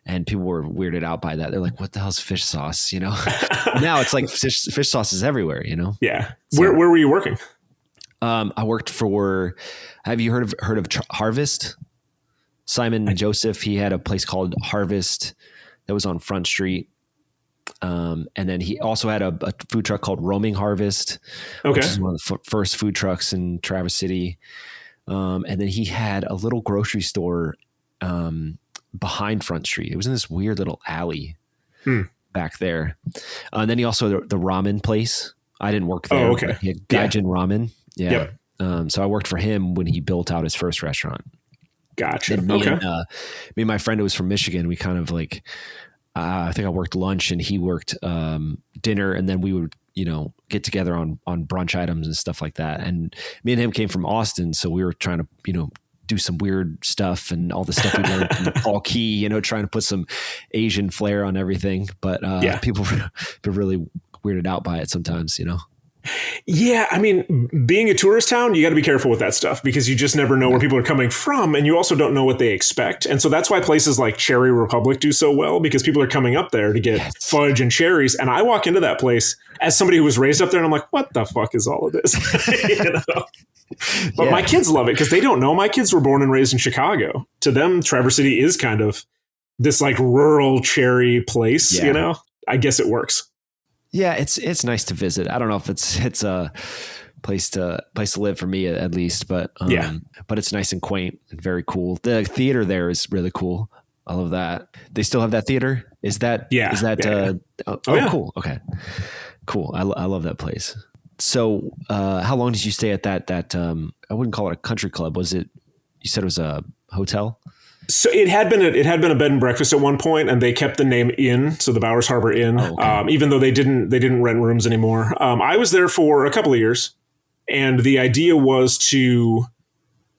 and people were weirded out by that. They're like, what the hell's fish sauce? You know, now it's like fish sauce is everywhere, you know? Yeah. So, where were you working? I worked for, have you heard of Harvest? Simon Joseph, he had a place called Harvest that was on Front Street. And then he also had a food truck called Roaming Harvest, which is one of the first food trucks in Traverse City. And then he had a little grocery store behind Front Street. It was in this weird little alley back there. And then he also had the ramen place. I didn't work there. Oh, okay. He had Gaijin Ramen. Yeah. Yep. So I worked for him when he built out his first restaurant. Gotcha. And me and my friend who was from Michigan, we kind of like, I think I worked lunch and he worked dinner, and then we would, get together on brunch items and stuff like that. And me and him came from Austin, so we were trying to, do some weird stuff and all the stuff we learned from Paul Key, trying to put some Asian flair on everything. But people were really weirded out by it sometimes, Yeah, I mean, being a tourist town, you got to be careful with that stuff because you just never know where people are coming from, and you also don't know what they expect. And so that's why places like Cherry Republic do so well, because people are coming up there to get fudge and cherries. And I walk into that place as somebody who was raised up there, and I'm like, what the fuck is all of this? But my kids love it because they don't know. My kids were born and raised in Chicago. To them, Traverse City is kind of this like rural cherry place, I guess it works. Yeah, it's nice to visit. I don't know if it's a place to live for me at least, but but it's nice and quaint and very cool. The theater there is really cool. I love that. They still have that theater. Is that cool. Okay, cool. I love that place. So, how long did you stay at that? I wouldn't call it a country club. Was it? You said it was a hotel. So it had been a bed and breakfast at one point, and they kept the name Inn, so the Bowers Harbor Inn, even though they didn't rent rooms anymore. I was there for a couple of years, and the idea was to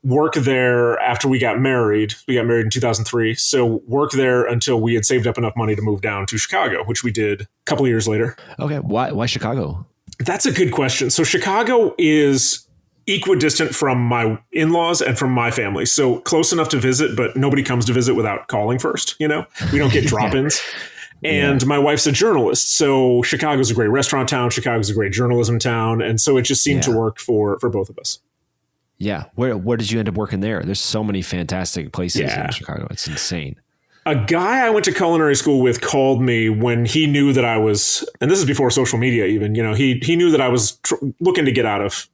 work there after we got married. We got married in 2003, so work there until we had saved up enough money to move down to Chicago, which we did a couple of years later. Okay, why Chicago? That's a good question. So Chicago is equidistant from my in-laws and from my family. So close enough to visit, but nobody comes to visit without calling first, We don't get drop-ins. And my wife's a journalist. So Chicago's a great restaurant town. Chicago's a great journalism town. And so it just seemed to work for both of us. Yeah. Where did you end up working there? There's so many fantastic places in Chicago. It's insane. A guy I went to culinary school with called me when he knew that I was, and this is before social media even, he knew that I was looking to get out of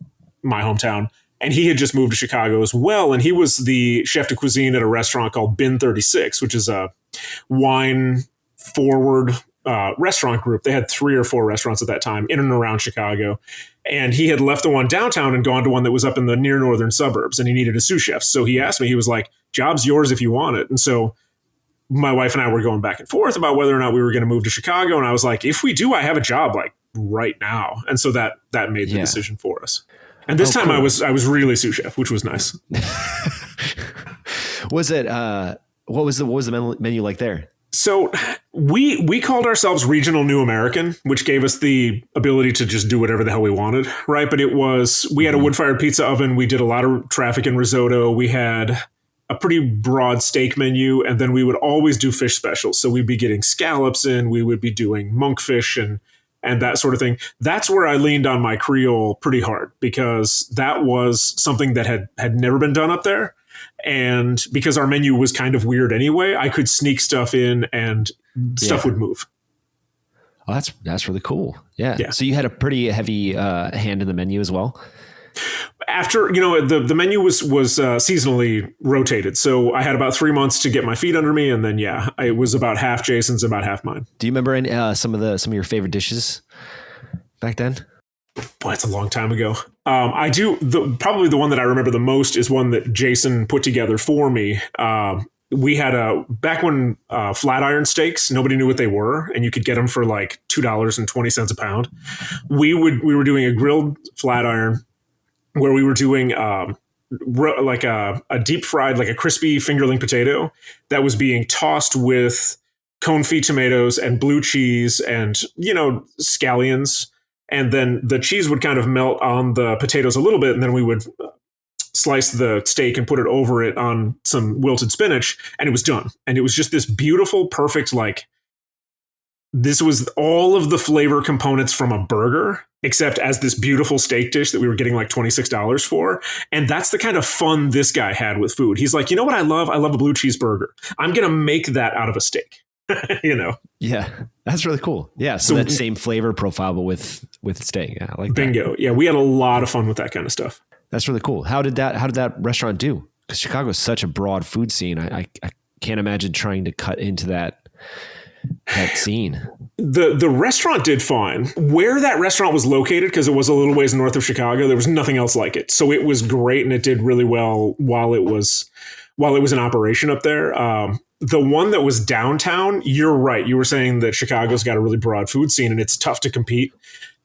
my hometown, and he had just moved to Chicago as well. And he was the chef de cuisine at a restaurant called Bin 36, which is a wine forward restaurant group. They had 3 or 4 restaurants at that time in and around Chicago. And he had left the one downtown and gone to one that was up in the near northern suburbs, and he needed a sous chef. So he asked me, he was like, job's yours if you want it. And so my wife and I were going back and forth about whether or not we were going to move to Chicago. And I was like, if we do, I have a job like right now. And so that made the decision for us. And this time cool. I was really sous chef, which was nice. Was it what was the menu like there? So we called ourselves Regional New American, which gave us the ability to just do whatever the hell we wanted, right? But we had a wood-fired pizza oven. We did a lot of traffic and risotto. We had a pretty broad steak menu, and then we would always do fish specials. So we'd be getting scallops in, we would be doing monkfish and that sort of thing. That's where I leaned on my Creole pretty hard, because that was something that had never been done up there. And because our menu was kind of weird anyway, I could sneak stuff in and stuff would move. Oh, that's really cool. Yeah. So you had a pretty heavy hand in the menu as well. After, the menu was seasonally rotated. So I had about 3 months to get my feet under me. And then, it was about half Jason's, about half mine. Do you remember some of your favorite dishes back then? Boy, it's a long time ago. I do. Probably the one that I remember the most is one that Jason put together for me. We had back when flat iron steaks, nobody knew what they were, and you could get them for like $2.20 a pound. We were doing a grilled flat iron where we were doing like a deep fried, like a crispy fingerling potato that was being tossed with confit tomatoes and blue cheese and, scallions. And then the cheese would kind of melt on the potatoes a little bit. And then we would slice the steak and put it over it on some wilted spinach. And it was done. And it was just this beautiful, perfect, this was all of the flavor components from a burger, except as this beautiful steak dish that we were getting like $26 for. And that's the kind of fun this guy had with food. He's like, you know what I love? I love a blue cheeseburger. I'm going to make that out of a steak. Yeah, that's really cool. Yeah, so that same flavor profile, but with steak. Yeah, I like bingo. that. Yeah, we had a lot of fun with that kind of stuff. That's really cool. How did that restaurant do? Because Chicago is such a broad food scene. I can't imagine trying to cut into that scene. The restaurant did fine. Where that restaurant was located, because it was a little ways north of Chicago, there was nothing else like it. So it was great, and it did really well while it was in operation up there. The one that was downtown, you're right. You were saying that Chicago's got a really broad food scene, and it's tough to compete.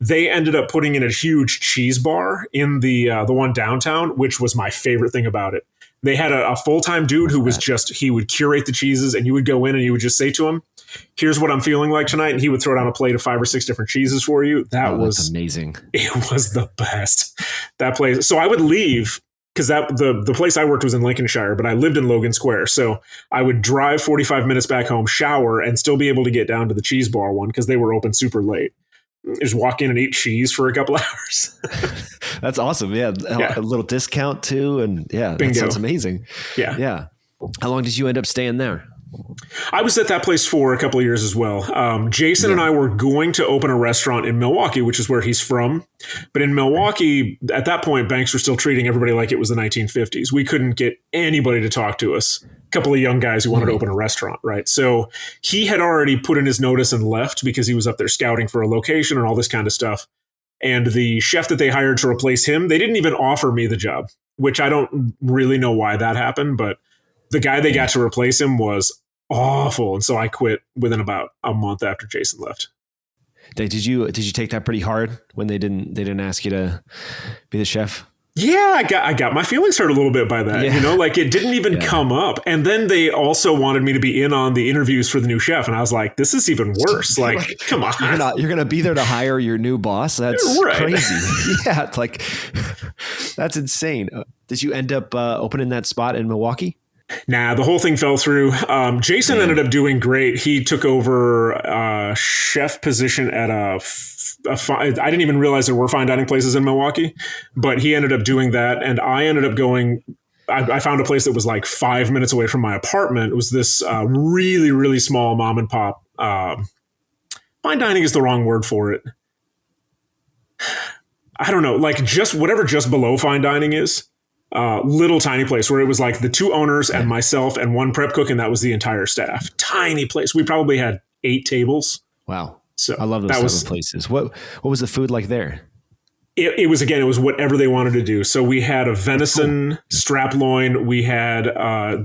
They ended up putting in a huge cheese bar in the one downtown, which was my favorite thing about it. They had a full-time dude who was he would curate the cheeses, and you would go in and you would just say to him, here's what I'm feeling like tonight. And he would throw down a plate of 5 or 6 different cheeses for you. That was amazing. It was the best, that place. So I would leave, because the place I worked was in Lincolnshire, but I lived in Logan Square. So I would drive 45 minutes back home, shower, and still be able to get down to the cheese bar one because they were open super late. Just walk in and eat cheese for a couple hours. That's awesome. Yeah. A little discount too. And yeah, bingo. That sounds amazing. Yeah. Yeah. How long did you end up staying there? I was at that place for a couple of years as well. Jason and I were going to open a restaurant in Milwaukee, which is where he's from. But in Milwaukee, at that point, banks were still treating everybody like it was the 1950s. We couldn't get anybody to talk to us. A couple of young guys who wanted to open a restaurant, right? So he had already put in his notice and left because he was up there scouting for a location and all this kind of stuff. And the chef that they hired to replace him, they didn't even offer me the job, which I don't really know why that happened, but the guy they got to replace him was awful. And so I quit within about a month after Jason left. Did you take that pretty hard when they didn't ask you to be the chef? Yeah, I got my feelings hurt a little bit by that. Like it didn't even come up. And then they also wanted me to be in on the interviews for the new chef. And I was like, this is even worse. Like, come on. You're going to be there to hire your new boss. That's crazy. Yeah. It's like, that's insane. Did you end up opening that spot in Milwaukee? Nah, the whole thing fell through. Jason ended up doing great. He took over a chef position at I didn't even realize there were fine dining places in Milwaukee, but he ended up doing that. And I ended up going, I found a place that was like 5 minutes away from my apartment. It was this really, really small mom and pop. Fine dining is the wrong word for it. I don't know, like just whatever just below fine dining is. Little tiny place where it was like the 2 owners and myself and 1 prep cook, and that was the entire staff. Tiny place. We probably had 8 tables. Wow. So I love those type of places. What was the food like there? It was whatever they wanted to do. So we had a venison strap loin. We had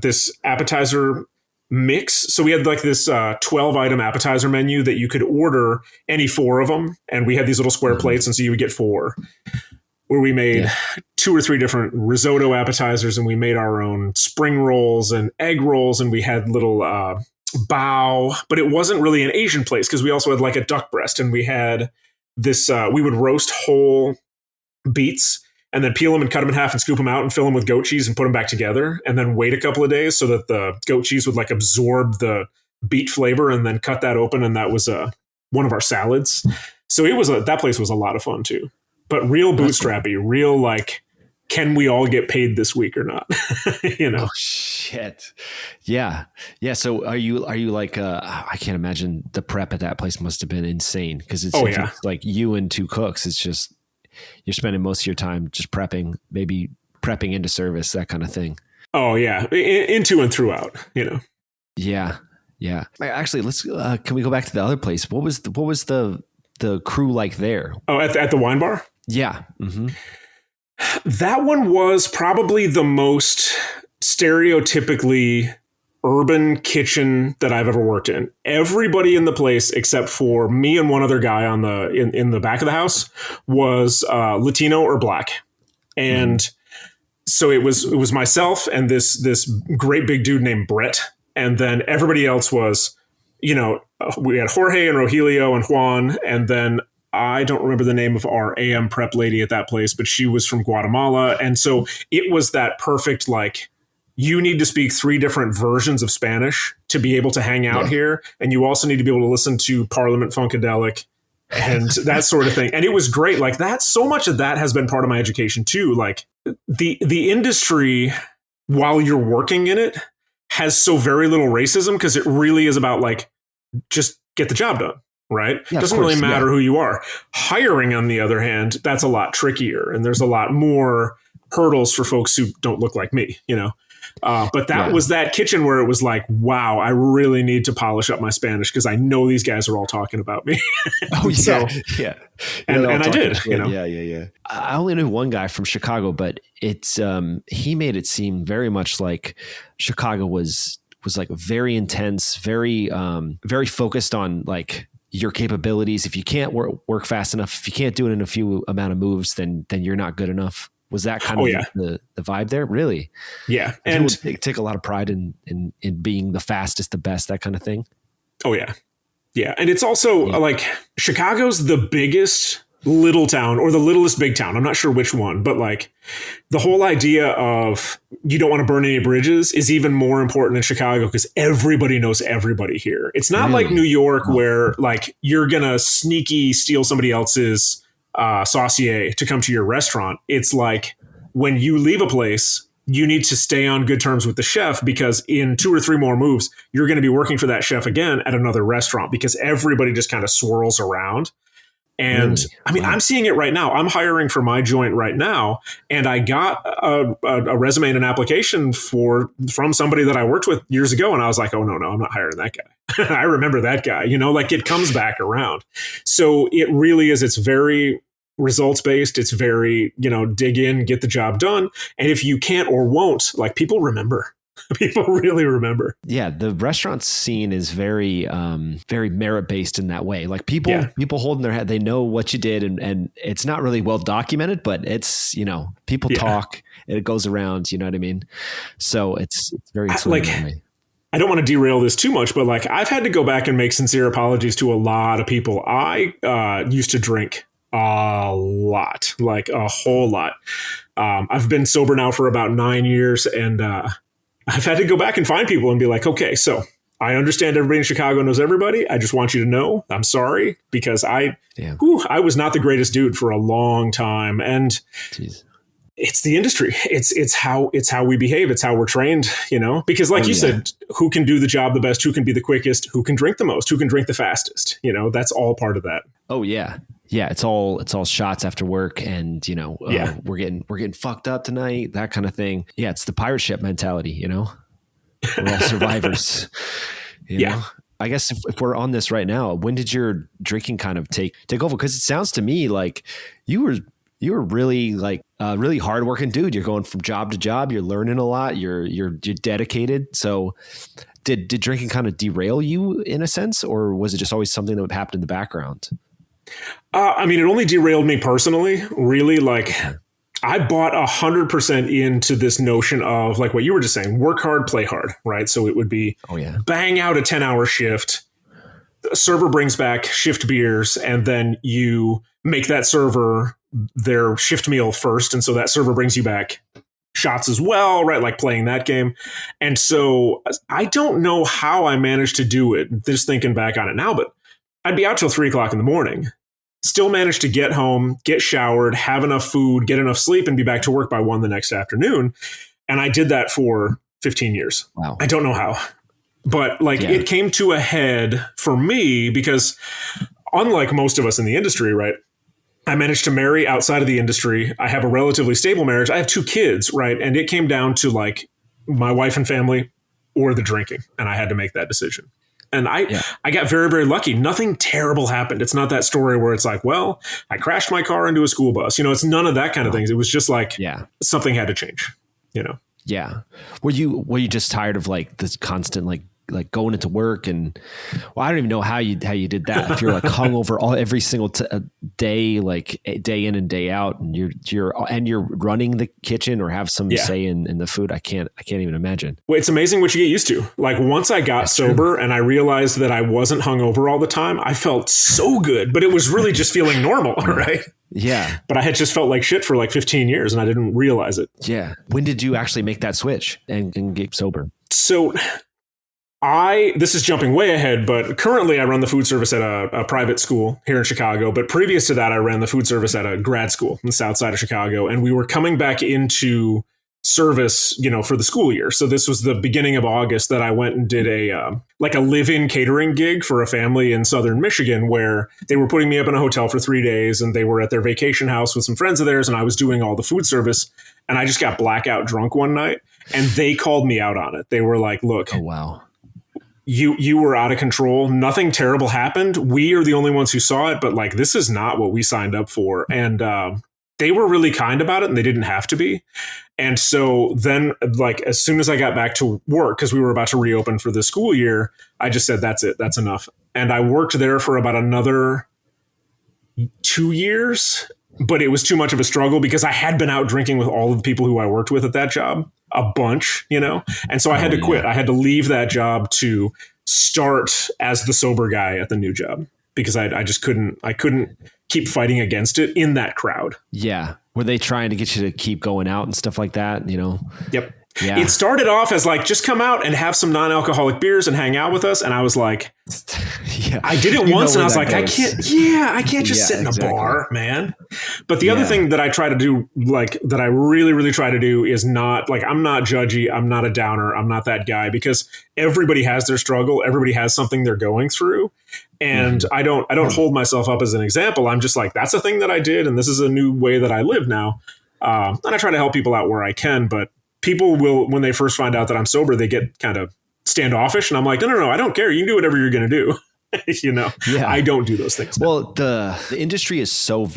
this appetizer mix. So we had like this 12 item appetizer menu that you could order any 4 of them. And we had these little square plates. And so you would get 4. Where we made 2 or 3 different risotto appetizers, and we made our own spring rolls and egg rolls, and we had little bao, but it wasn't really an Asian place because we also had like a duck breast, and we had this, we would roast whole beets and then peel them and cut them in half and scoop them out and fill them with goat cheese and put them back together and then wait a couple of days so that the goat cheese would like absorb the beet flavor and then cut that open. And that was one of our salads. So that place was a lot of fun too. But real bootstrappy, real like, can we all get paid this week or not? Oh shit. Yeah. Yeah. So are you like, I can't imagine the prep at that place must have been insane. Cause it's like you and 2 cooks. It's just, you're spending most of your time just prepping, maybe prepping into service, that kind of thing. Oh yeah. Into and throughout, Yeah. Yeah. Actually, let's, can we go back to the other place? What was the crew like there? Oh, at the wine bar? Yeah. Mm-hmm. That one was probably the most stereotypically urban kitchen that I've ever worked in. Everybody in the place, except for me and one other guy in the back of the house, was Latino or Black. And so it was myself and this great big dude named Brett. And then everybody else was, we had Jorge and Rogelio and Juan, and then I don't remember the name of our AM prep lady at that place, but she was from Guatemala. And so it was that perfect, like, you need to speak 3 different versions of Spanish to be able to hang out here. And you also need to be able to listen to Parliament Funkadelic and that sort of thing. And it was great. Like that, so much of that has been part of my education too. Like the industry, while you're working in it, has so very little racism because it really is about like just get the job done. Right? Yeah, Doesn't really matter who you are. Hiring, on the other hand, that's a lot trickier. And there's a lot more hurdles for folks who don't look like me, But that was that kitchen where it was like, wow, I really need to polish up my Spanish because I know these guys are all talking about me. Oh, yeah. Yeah. And I did, Yeah. I only knew one guy from Chicago, but it's he made it seem very much like Chicago was like very intense, very focused on like your capabilities. If you can't work fast enough, if you can't do it in a few amount of moves, then you're not good enough. Was that kind of the vibe there? Really? Yeah. And take a lot of pride in being the fastest, the best, that kind of thing. Oh yeah. Yeah. And it's also like Chicago's the biggest little town or the littlest big town. I'm not sure which one, but like the whole idea of you don't want to burn any bridges is even more important in Chicago because everybody knows everybody here. It's not like New York where like you're going to sneaky steal somebody else's saucier to come to your restaurant. It's like when you leave a place, you need to stay on good terms with the chef because in 2 or 3 more moves, you're going to be working for that chef again at another restaurant because everybody just kind of swirls around. And I mean, I'm seeing it right now. I'm hiring for my joint right now. And I got a resume and an application from somebody that I worked with years ago. And I was like, oh, no, I'm not hiring that guy. I remember that guy, like it comes back around. So it really is. It's very results based. It's very, dig in, get the job done. And if you can't or won't, like people remember. People really remember. Yeah, the restaurant scene is very, very merit based in that way. Like people holding their head, they know what you did, and it's not really well documented, but it's people talk, and it goes around. You know what I mean? So it's very I don't want to derail this too much, but like I've had to go back and make sincere apologies to a lot of people. I used to drink a lot, like a whole lot. I've been sober now for about 9 years, and I've had to go back and find people and be like, okay, so I understand everybody in Chicago knows everybody. I just want you to know I'm sorry because I was not the greatest dude for a long time. And it's the industry. It's how we behave. It's how we're trained, because like you said, who can do the job the best, who can be the quickest, who can drink the most, who can drink the fastest, that's all part of that. Oh yeah. Yeah, it's all shots after work, and we're getting fucked up tonight, that kind of thing. Yeah, it's the pirate ship mentality. We're all survivors. You know? I guess if we're on this right now, when did your drinking kind of take over? Because it sounds to me like you were really like a really hardworking dude. You're going from job to job. You're learning a lot. You're dedicated. So did drinking kind of derail you in a sense, or was it just always something that would happen in the background? I mean, it only derailed me personally, really. Like I bought 100% into this notion of like what you were just saying, work hard, play hard, right? So it would be bang out a 10-hour shift. The server brings back shift beers, and then you make that server their shift meal first. And so that server brings you back shots as well, right? Like playing that game. And so I don't know how I managed to do it, just thinking back on it now, but I'd be out till 3 o'clock in the morning, still managed to get home, get showered, have enough food, get enough sleep, and be back to work by 1 the next afternoon. And I did that for 15 years. Wow. I don't know how, but it came to a head for me because unlike most of us in the industry, right? I managed to marry outside of the industry. I have a relatively stable marriage. I have 2 kids, right? And it came down to like my wife and family or the drinking. And I had to make that decision. And I got very, very lucky. Nothing terrible happened. It's not that story where it's like, well, I crashed my car into a school bus. It's none of that kind of things. It was just like something had to change, Yeah. Were you just tired of like this constant like going into work and I don't even know how you did that. If you're like hungover every single day, like day in and day out, and you're running the kitchen or have some say in the food. I can't even imagine. Well, it's amazing what you get used to. Like once I got sober and I realized that I wasn't hungover all the time, I felt so good, but it was really just feeling normal. Right. Yeah. But I had just felt like shit for like 15 years and I didn't realize it. Yeah. When did you actually make that switch and get sober? So this is jumping way ahead, but currently I run the food service at a private school here in Chicago. But previous to that, I ran the food service at a grad school in the south side of Chicago. And we were coming back into service, for the school year. So this was the beginning of August that I went and did a live-in catering gig for a family in southern Michigan, where they were putting me up in a hotel for 3 days, and they were at their vacation house with some friends of theirs, and I was doing all the food service, and I just got blackout drunk one night, and they called me out on it. They were like, look, oh, wow. You were out of control. Nothing terrible happened. We are the only ones who saw it, but like, this is not what we signed up for. And they were really kind about it, and they didn't have to be. And so then, like, as soon as I got back to work, because we were about to reopen for the school year, I just said, that's it. That's enough. And I worked there for about another 2 years, but it was too much of a struggle because I had been out drinking with all of the people who I worked with at that job, a bunch, and so I had to quit. I had to leave that job to start as the sober guy at the new job because I just couldn't keep fighting against it in that crowd. Yeah. Were they trying to get you to keep going out and stuff like that? Yep. Yeah. It started off as like, just come out and have some non-alcoholic beers and hang out with us. And I was like, yeah. I did it once and I was like, I can't just sit in a bar, man. But the other thing that I try to do, like that I really, really try to do is not like, I'm not judgy. I'm not a downer. I'm not that guy because everybody has their struggle. Everybody has something they're going through. And I don't hold myself up as an example. I'm just like, that's a thing that I did. And this is a new way that I live now. And I try to help people out where I can, but people will, when they first find out that I'm sober, they get kind of standoffish. And I'm like, no, I don't care. You can do whatever you're going to do. I don't do those things. Well, the industry is so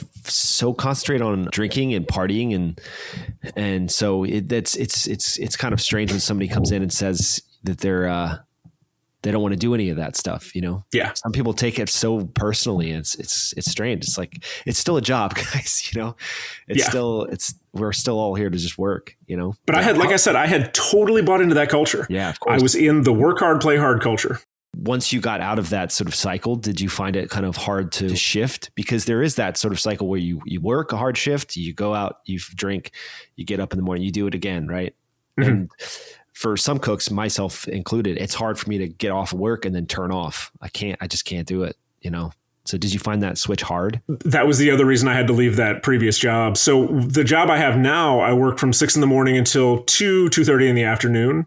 concentrated on drinking and partying. And so it's kind of strange when somebody comes in and says that they don't want to do any of that stuff, Yeah. Some people take it so personally. It's strange. It's like, it's still a job, guys, we're still all here to just work, But I had totally bought into that culture. Yeah, of course. I was in the work hard, play hard culture. Once you got out of that sort of cycle, did you find it kind of hard to shift? Because there is that sort of cycle where you work a hard shift, you go out, you drink, you get up in the morning, you do it again. Right. Mm-hmm. And for some cooks, myself included, it's hard for me to get off of work and then turn off. I just can't do it, So did you find that switch hard? That was the other reason I had to leave that previous job. So the job I have now, I work from 6 a.m. until 2:30 in the afternoon.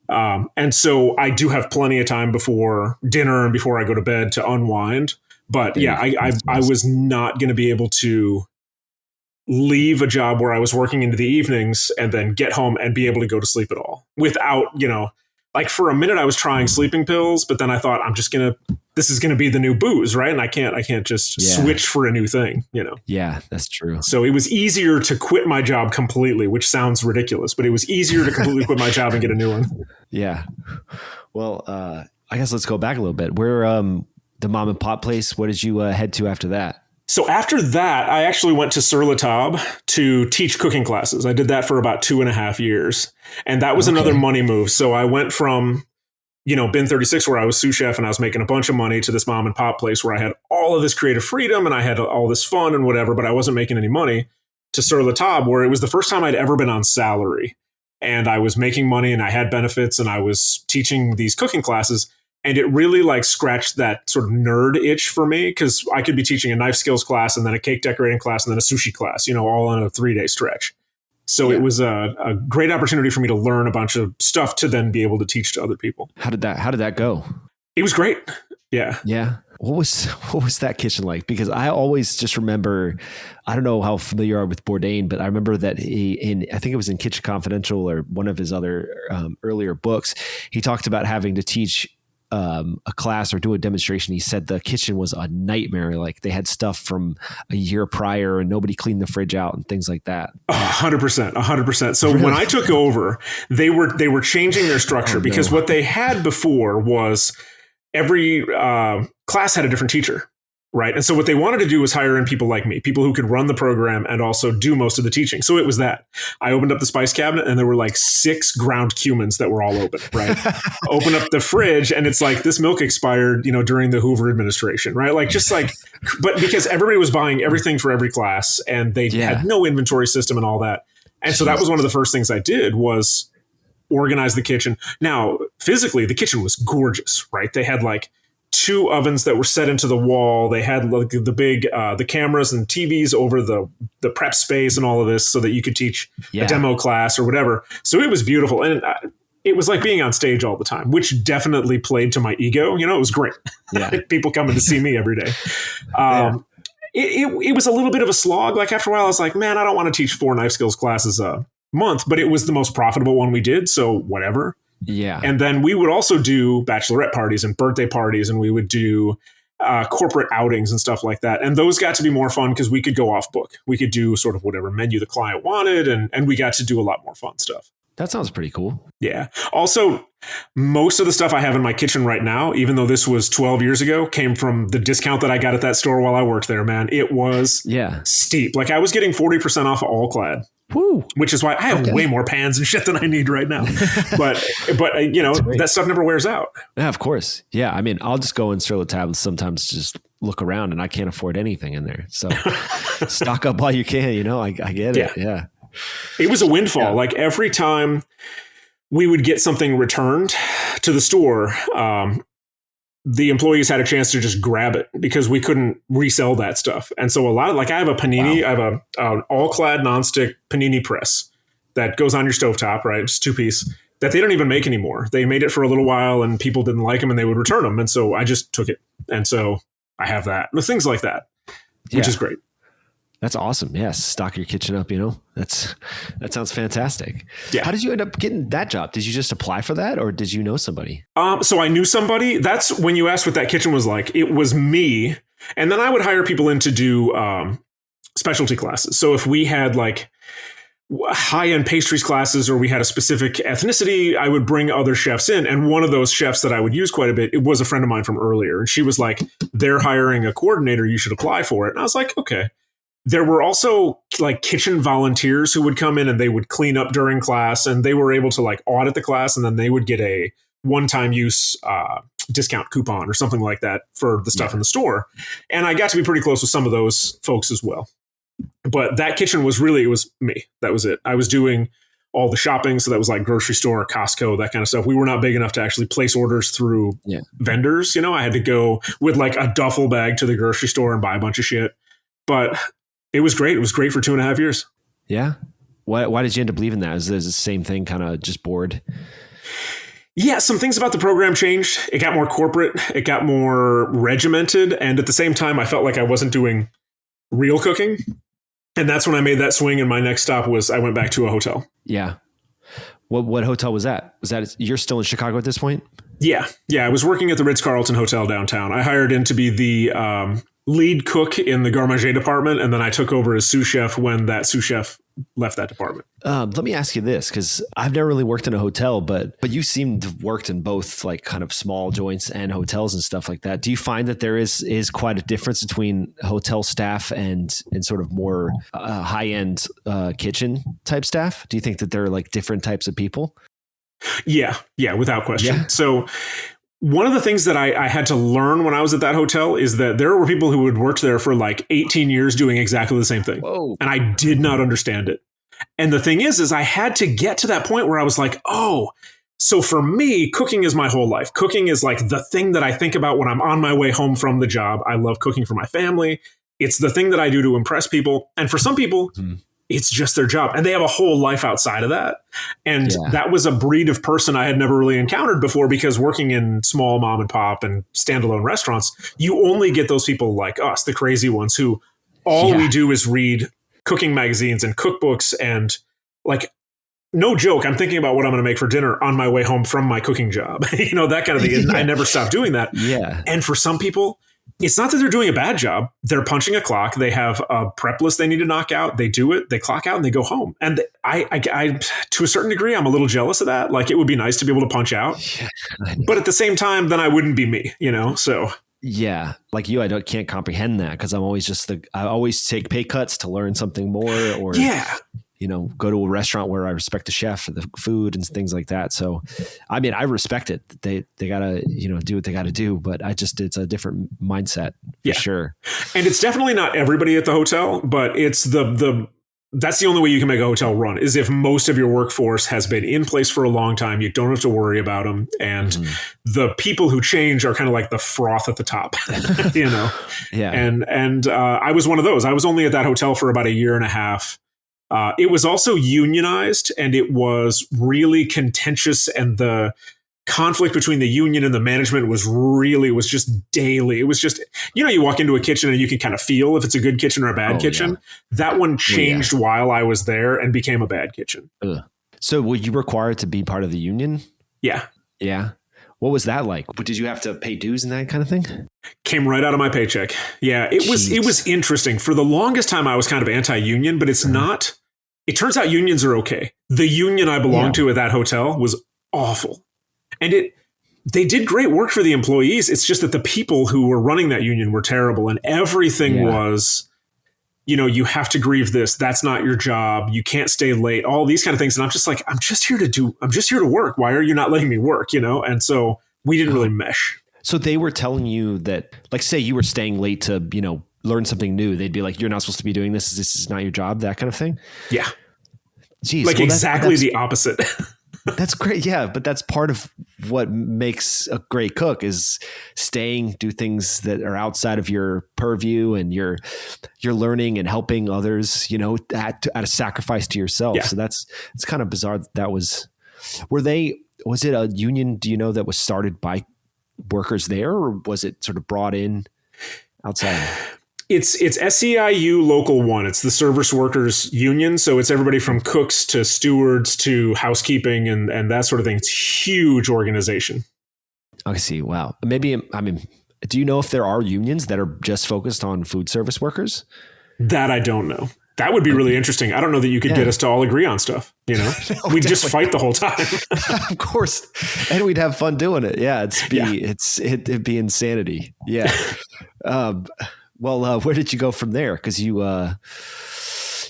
And so I do have plenty of time before dinner and before I go to bed to unwind. But I was not going to be able to leave a job where I was working into the evenings and then get home and be able to go to sleep at all without, like for a minute I was trying sleeping pills, but then I thought this is going to be the new booze, right? And I can't just switch for a new thing, Yeah, that's true. So it was easier to quit my job completely, which sounds ridiculous, but it was easier to completely quit my job and get a new one. Yeah. Well, I guess let's go back a little bit. Where the mom and pop place, what did you head to after that? So after that, I actually went to Sur La Table to teach cooking classes. I did that for about 2.5 years. And that was another money move. So I went from, Bin 36, where I was sous chef and I was making a bunch of money, to this mom and pop place where I had all of this creative freedom and I had all this fun and whatever, but I wasn't making any money, to Sur La Table, where it was the first time I'd ever been on salary. And I was making money and I had benefits and I was teaching these cooking classes. And it really like scratched that sort of nerd itch for me, because I could be teaching a knife skills class and then a cake decorating class and then a sushi class, all in a 3-day stretch. So it was a great opportunity for me to learn a bunch of stuff to then be able to teach to other people. How did that go? It was great. Yeah. Yeah. What was that kitchen like? Because I always just remember, I don't know how familiar you are with Bourdain, but I remember that I think it was in Kitchen Confidential or one of his other earlier books, he talked about having to teach a class or do a demonstration. He said the kitchen was a nightmare. Like they had stuff from a year prior and nobody cleaned the fridge out and things like that. 100%. So when I took over, they were changing their structure because what they had before was every class had a different teacher. Right. And so what they wanted to do was hire in people like me, people who could run the program and also do most of the teaching. So it was that I opened up the spice cabinet and there were like 6 ground cumins that were all open. Right. Open up the fridge and it's like, this milk expired, during the Hoover administration. Right. Like just like, but because everybody was buying everything for every class and they had no inventory system and all that. And so that was one of the first things I did was organize the kitchen. Now, physically, the kitchen was gorgeous. Right. They had like two ovens that were set into the wall. They had like the big the cameras and TVs over the prep space and all of this, so that you could teach a demo class or whatever. So it was beautiful, and it was like being on stage all the time, which definitely played to my ego. You know, it was great. Yeah. People coming to see me every day. It was a little bit of a slog. Like after a while, I was like, man, I don't want to teach 4 knife skills classes a month, but it was the most profitable one we did. So whatever. Yeah. And then we would also do bachelorette parties and birthday parties, and we would do corporate outings and stuff like that. And those got to be more fun because we could go off book. We could do sort of whatever menu the client wanted, and we got to do a lot more fun stuff. That sounds pretty cool. Yeah. Also, most of the stuff I have in my kitchen right now, even though this was 12 years ago, came from the discount that I got at that store while I worked there, man. It was steep. Like I was getting 40% off of All-Clad. Woo. Which is why I have way more pans and shit than I need right now. But you know, that stuff never wears out. Yeah, of course. Yeah. I mean, I'll just go in Sterling Tablets sometimes, just look around, and I can't afford anything in there. So stock up while you can, you know, I get it. Yeah. It was a windfall. Yeah. Like every time we would get something returned to the store, the employees had a chance to just grab it because we couldn't resell that stuff. And so a lot of, like I have a panini, I have an All-Clad nonstick panini press that goes on your stovetop, right? Just 2-piece that they don't even make anymore. They made it for a little while and people didn't like them and they would return them. And so I just took it. And so I have that. Things like that, which is great. That's awesome. Yes. Stock your kitchen up, you know, that sounds fantastic. Yeah. How did you end up getting that job? Did you just apply for that or did you know somebody? So I knew somebody. That's when you asked what that kitchen was like. It was me. And then I would hire people in to do specialty classes. So if we had like high-end pastries classes or we had a specific ethnicity, I would bring other chefs in. And one of those chefs that I would use quite a bit, it was a friend of mine from earlier. And she was like, they're hiring a coordinator. You should apply for it. And I was like, okay. There were also like kitchen volunteers who would come in and they would clean up during class, and they were able to like audit the class, and then they would get a one-time use discount coupon or something like that for the stuff in the store. And I got to be pretty close with some of those folks as well. But that kitchen was really, it was me. That was it. I was doing all the shopping. So that was like grocery store, Costco, that kind of stuff. We were not big enough to actually place orders through vendors. You know, I had to go with like a duffel bag to the grocery store and buy a bunch of shit. But it was great. It was great for 2.5 years. Yeah. Why did you end up leaving that? Is it the same thing, kind of just bored? Yeah, some things about the program changed. It got more corporate. It got more regimented. And at the same time, I felt like I wasn't doing real cooking. And that's when I made that swing. And my next stop was I went back to a hotel. Yeah. What hotel was that? You're still in Chicago at this point? Yeah. Yeah. I was working at the Ritz-Carlton Hotel downtown. I hired in to be the lead cook in the garde manger department. And then I took over as sous chef when that sous chef left that department. Let me ask you this, because I've never really worked in a hotel, but you seem to have worked in both like kind of small joints and hotels and stuff like that. Do you find that there is quite a difference between hotel staff and sort of more high-end kitchen type staff? Do you think that there are like different types of people? Yeah, without question. Yeah. So one of the things that I had to learn when I was at that hotel is that there were people who had worked there for like 18 years doing exactly the same thing. Whoa. And I did not understand it. And the thing is I had to get to that point where I was like, oh, so for me, cooking is my whole life. Cooking is like the thing that I think about when I'm on my way home from the job. I love cooking for my family. It's the thing that I do to impress people. And for some people, it's just their job. And they have a whole life outside of that. And that was a breed of person I had never really encountered before, because working in small mom and pop and standalone restaurants, you only get those people like us, the crazy ones who all we do is read cooking magazines and cookbooks. And like, no joke, I'm thinking about what I'm going to make for dinner on my way home from my cooking job, you know, that kind of thing. I never stopped doing that. Yeah. And for some people, it's not that they're doing a bad job. They're punching a clock. They have a prep list they need to knock out. They do it. They clock out and they go home. And I to a certain degree, I'm a little jealous of that. Like, it would be nice to be able to punch out. Yeah, but at the same time, then I wouldn't be me, you know? So yeah, like you, I can't comprehend that, because I'm always I always take pay cuts to learn something more, or you know, go to a restaurant where I respect the chef and the food and things like that. So, I mean, I respect it. They gotta, you know, do what they gotta do, but it's a different mindset for sure. And it's definitely not everybody at the hotel, but it's the that's the only way you can make a hotel run, is if most of your workforce has been in place for a long time. You don't have to worry about them. And the people who change are kind of like the froth at the top, you know? Yeah. And I was one of those. I was only at that hotel for about a year and a half. It was also unionized, and it was really contentious, and the conflict between the union and the management was just daily. It was just, you know, you walk into a kitchen and you can kind of feel if it's a good kitchen or a bad kitchen. Yeah. That one changed while I was there and became a bad kitchen. Ugh. So were you required to be part of the union? Yeah. Yeah. What was that like? Did you have to pay dues and that kind of thing? Came right out of my paycheck. Yeah, it was interesting. For the longest time, I was kind of anti-union, but it's not. It turns out unions are okay. The union I belonged to at that hotel was awful. And they did great work for the employees. It's just that the people who were running that union were terrible. And everything was, you know, you have to grieve this. That's not your job. You can't stay late. All these kind of things. And I'm just like, I'm just here to work. Why are you not letting me work? You know? And so we didn't really mesh. So they were telling you that, like, say you were staying late to, you know, learn something new. They'd be like, you're not supposed to be doing this. This is not your job. That kind of thing. Yeah. Jeez. Like exactly the opposite. That's great. Yeah. But that's part of what makes a great cook is do things that are outside of your purview, and you're learning and helping others, you know, at a sacrifice to yourself. Yeah. So it's kind of bizarre. Was it a union, do you know, that was started by workers there, or was it sort of brought in outside? It's SEIU Local 1. It's the Service Workers Union. So it's everybody from cooks to stewards to housekeeping and that sort of thing. It's a huge organization. I see. Wow. Maybe, I mean, do you know if there are unions that are just focused on food service workers? That I don't know. That would be really interesting. I don't know that you could get us to all agree on stuff. You know, we'd just fight the whole time. Of course. And we'd have fun doing it. Yeah. It'd be insanity. Yeah. Well, where did you go from there? Because you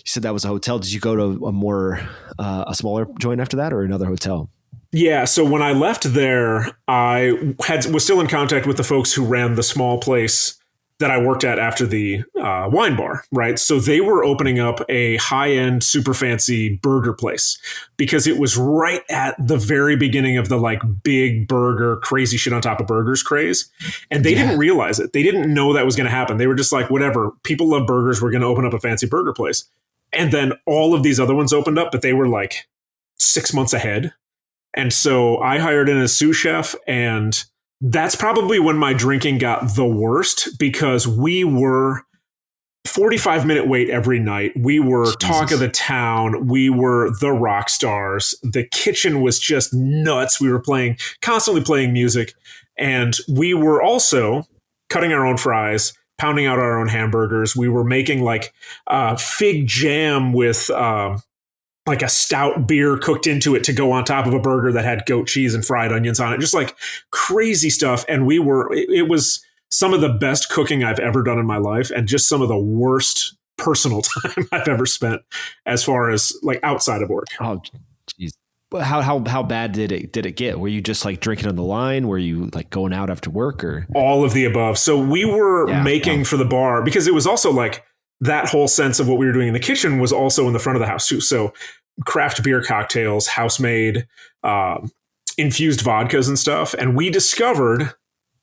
said that was a hotel. Did you go to a smaller joint after that, or another hotel? Yeah. So when I left there, I was still in contact with the folks who ran the small place that I worked at after the wine bar, right? So they were opening up a high-end, super fancy burger place because it was right at the very beginning of the like big burger, crazy shit on top of burgers craze. And they didn't realize it. They didn't know that was going to happen. They were just like, whatever, people love burgers. We're going to open up a fancy burger place. And then all of these other ones opened up, but they were like 6 months ahead. And so I hired in a sous chef, and that's probably when my drinking got the worst, because we were 45-minute wait every night. We were talk of the town. We were the rock stars. The kitchen was just nuts. We were constantly playing music. And we were also cutting our own fries, pounding out our own hamburgers. We were making like fig jam with like a stout beer cooked into it to go on top of a burger that had goat cheese and fried onions on it, just like crazy stuff. And it was some of the best cooking I've ever done in my life, and just some of the worst personal time I've ever spent as far as like outside of work. Oh, geez. How bad did it get? Were you just like drinking on the line? Were you like going out after work, or all of the above? So we were making for the bar, because it was also like that whole sense of what we were doing in the kitchen was also in the front of the house too. So craft beer cocktails, house-made, infused vodkas and stuff. And we discovered,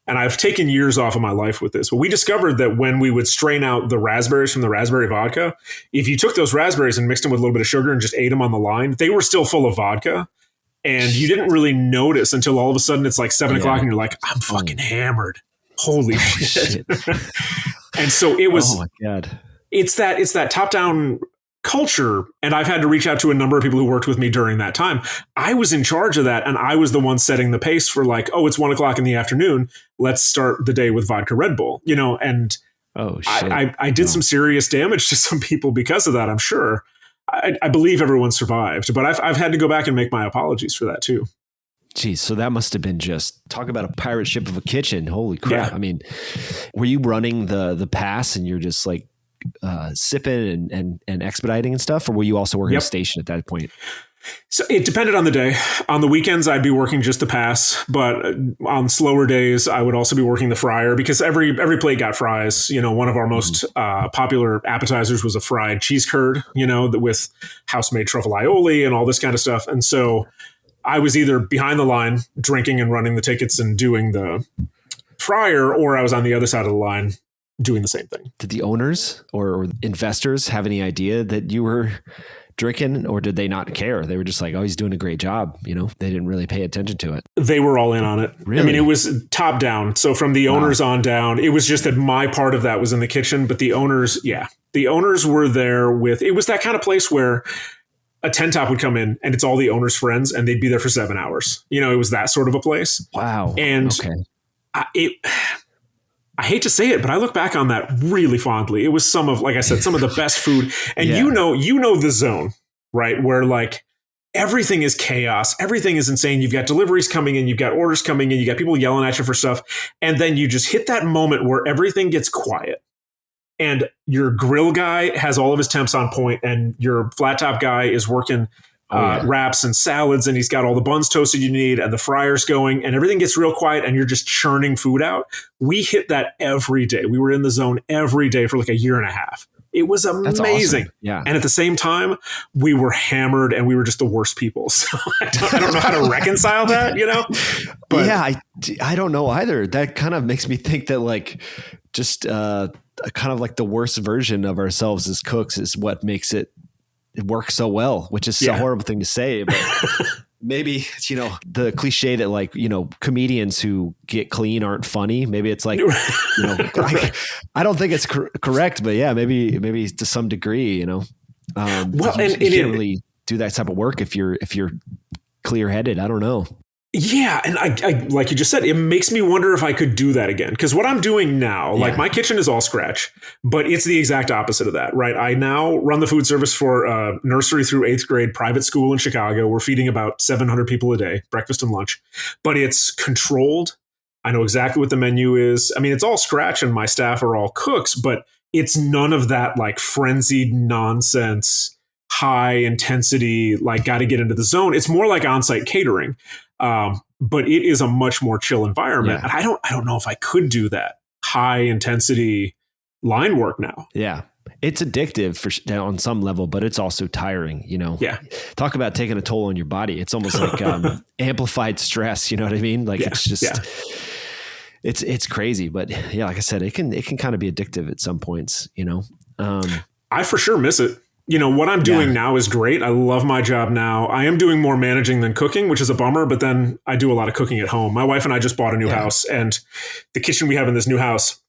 and I've taken years off of my life with this, but we discovered that when we would strain out the raspberries from the raspberry vodka, if you took those raspberries and mixed them with a little bit of sugar and just ate them on the line, they were still full of vodka. And you didn't really notice until all of a sudden it's like 7 o'clock and you're like, I'm fucking hammered. Holy shit. And so it was, oh my God. It's that top-down culture. And I've had to reach out to a number of people who worked with me during that time. I was in charge of that. And I was the one setting the pace for like, oh, it's 1 o'clock in the afternoon. Let's start the day with vodka Red Bull, you know, and oh, shit. I did some serious damage to some people because of that. I'm sure. I believe everyone survived, but I've had to go back and make my apologies for that too. Geez, so that must have been just talk about a pirate ship of a kitchen. Holy crap. Yeah. I mean, were you running the pass and you're just like, sipping and expediting and stuff, or were you also working a station at that point? So it depended on the day. On the weekends, I'd be working just to pass, but on slower days, I would also be working the fryer because every plate got fries. One of our most popular appetizers was a fried cheese curd, with house-made truffle aioli and all this kind of stuff. And so I was either behind the line drinking and running the tickets and doing the fryer, or I was on the other side of the line doing the same thing. Did the owners or investors have any idea that you were drinking, or did they not care? They were just like, oh, he's doing a great job. They didn't really pay attention to it. They were all in on it. Really? I mean, it was top down. So from the owners on down, it was just that my part of that was in the kitchen, but the owners were there it was that kind of place where a 10 top would come in and it's all the owner's friends and they'd be there for 7 hours. It was that sort of a place. Wow. And I hate to say it, but I look back on that really fondly. It was some of the best food. And you know the zone, right? Where like everything is chaos. Everything is insane. You've got deliveries coming in. You've got orders coming in. You got people yelling at you for stuff. And then you just hit that moment where everything gets quiet. And your grill guy has all of his temps on point, and your flat top guy is working wraps and salads, and he's got all the buns toasted you need, and the fryer's going, and everything gets real quiet, and you're just churning food out. We hit that every day. We were in the zone every day for like a year and a half. It was amazing. Awesome. Yeah. And at the same time, we were hammered and we were just the worst people. So I don't know how to reconcile that, But yeah, I don't know either. That kind of makes me think that like just kind of like the worst version of ourselves as cooks is what makes it works so well, which is a horrible thing to say, but maybe, the cliche that like, comedians who get clean aren't funny. Maybe it's like, I don't think it's correct, but yeah, maybe to some degree, well, you can't really do that type of work if you're clear headed. I don't know. Yeah. And I like you just said, it makes me wonder if I could do that again. Because what I'm doing now, like my kitchen is all scratch, but it's the exact opposite of that, right? I now run the food service for nursery through 8th grade private school in Chicago. We're feeding about 700 people a day, breakfast and lunch, but it's controlled. I know exactly what the menu is. I mean, it's all scratch and my staff are all cooks, but it's none of that like frenzied nonsense, high intensity, like got to get into the zone. It's more like on-site catering. But it is a much more chill environment. And I don't know if I could do that high intensity line work now. Yeah. It's addictive on some level, but it's also tiring, Yeah. Talk about taking a toll on your body. It's almost like amplified stress. You know what I mean? Like it's just, it's crazy, but yeah, like I said, it can kind of be addictive at some points, I for sure miss it. What I'm doing now is great. I love my job now. I am doing more managing than cooking, which is a bummer, but then I do a lot of cooking at home. My wife and I just bought a new house, and the kitchen we have in this new house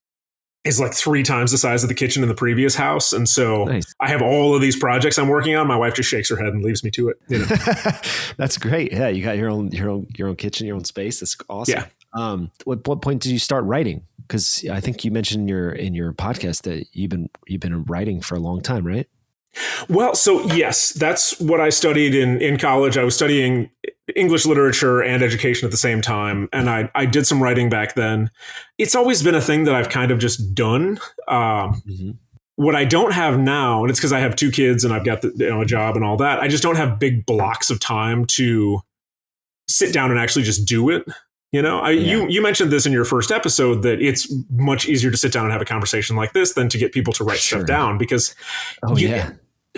is like 3 times the size of the kitchen in the previous house. And so I have all of these projects I'm working on. My wife just shakes her head and leaves me to it. That's great. Yeah. You got your own kitchen, your own space. That's awesome. Yeah. What point did you start writing? Because I think you mentioned in your podcast that you've been writing for a long time, right? Well, so yes, that's what I studied in college. I was studying English literature and education at the same time. And I did some writing back then. It's always been a thing that I've kind of just done. What I don't have now, and it's because I have 2 kids and I've got a job and all that, I just don't have big blocks of time to sit down and actually just do it. You mentioned this in your first episode that it's much easier to sit down and have a conversation like this than to get people to write stuff down because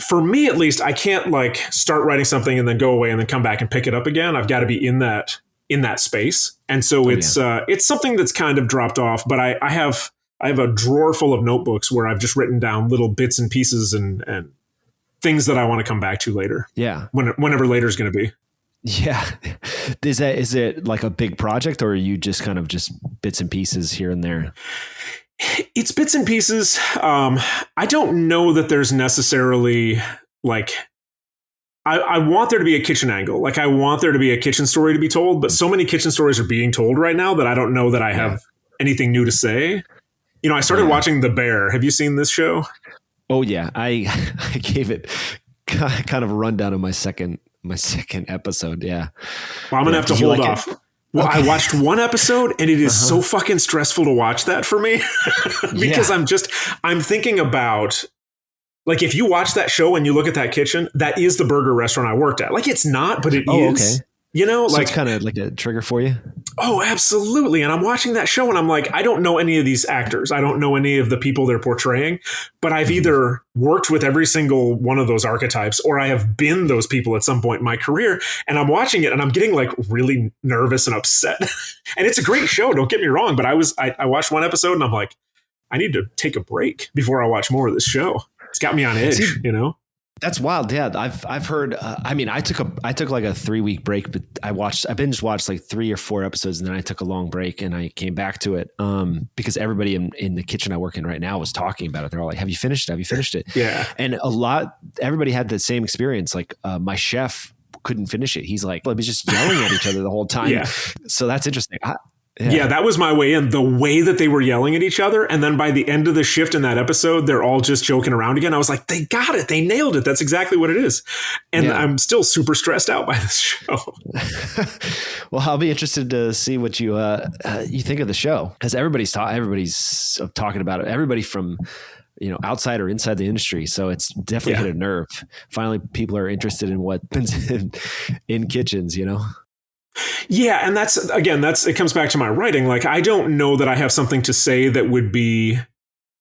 for me, at least, I can't like start writing something and then go away and then come back and pick it up again. I've got to be in that space. And so it's something that's kind of dropped off, but I have a drawer full of notebooks where I've just written down little bits and pieces and things that I want to come back to later. Yeah. Whenever later is going to be. Yeah. Is it like a big project, or are you just kind of just bits and pieces here and there? It's bits and pieces. I don't know that there's necessarily like, I want there to be a kitchen angle. Like I want there to be a kitchen story to be told, but so many kitchen stories are being told right now that I don't know that I have anything new to say. I started watching The Bear. Have you seen this show? Oh yeah. I gave it kind of a rundown of my second episode. Yeah. Well, I'm going to have to hold off. Well, okay. I watched one episode and it is so fucking stressful to watch that for me because I'm thinking about Like if you watch that show and you look at that kitchen, that is the burger restaurant I worked at. Like it's not, but it is. Okay. You know, So like it's kind of like a trigger for you. Oh, absolutely. And I'm watching that show and I'm like, I don't know any of these actors. I don't know any of the people they're portraying, but I've either worked with every single one of those archetypes or I have been those people at some point in my career. And I'm watching it and I'm getting like really nervous and upset. And it's a great show. Don't get me wrong. But I watched one episode and I'm like, I need to take a break before I watch more of this show. It's got me on edge, you know? That's wild. Yeah. I've heard, I mean, I took like a 3-week break, but I binge watched like 3 or 4 episodes and then I took a long break and I came back to it. Because everybody in the kitchen I work in right now was talking about it. They're all like, have you finished it? Have you finished it? Yeah. And everybody had the same experience. Like, my chef couldn't finish it. He's like, well, he was just yelling at each other the whole time. Yeah. So that's interesting. Yeah, that was my way in. The way that they were yelling at each other. And then by the end of the shift in that episode, they're all just joking around again. I was like, they got it. They nailed it. That's exactly what it is. And I'm still super stressed out by this show. Well, I'll be interested to see what you think of the show. Because everybody's talking about it. Everybody from, outside or inside the industry. So it's definitely hit a nerve. Finally, people are interested in what happens in kitchens, Yeah. And it comes back to my writing. Like, I don't know that I have something to say that would be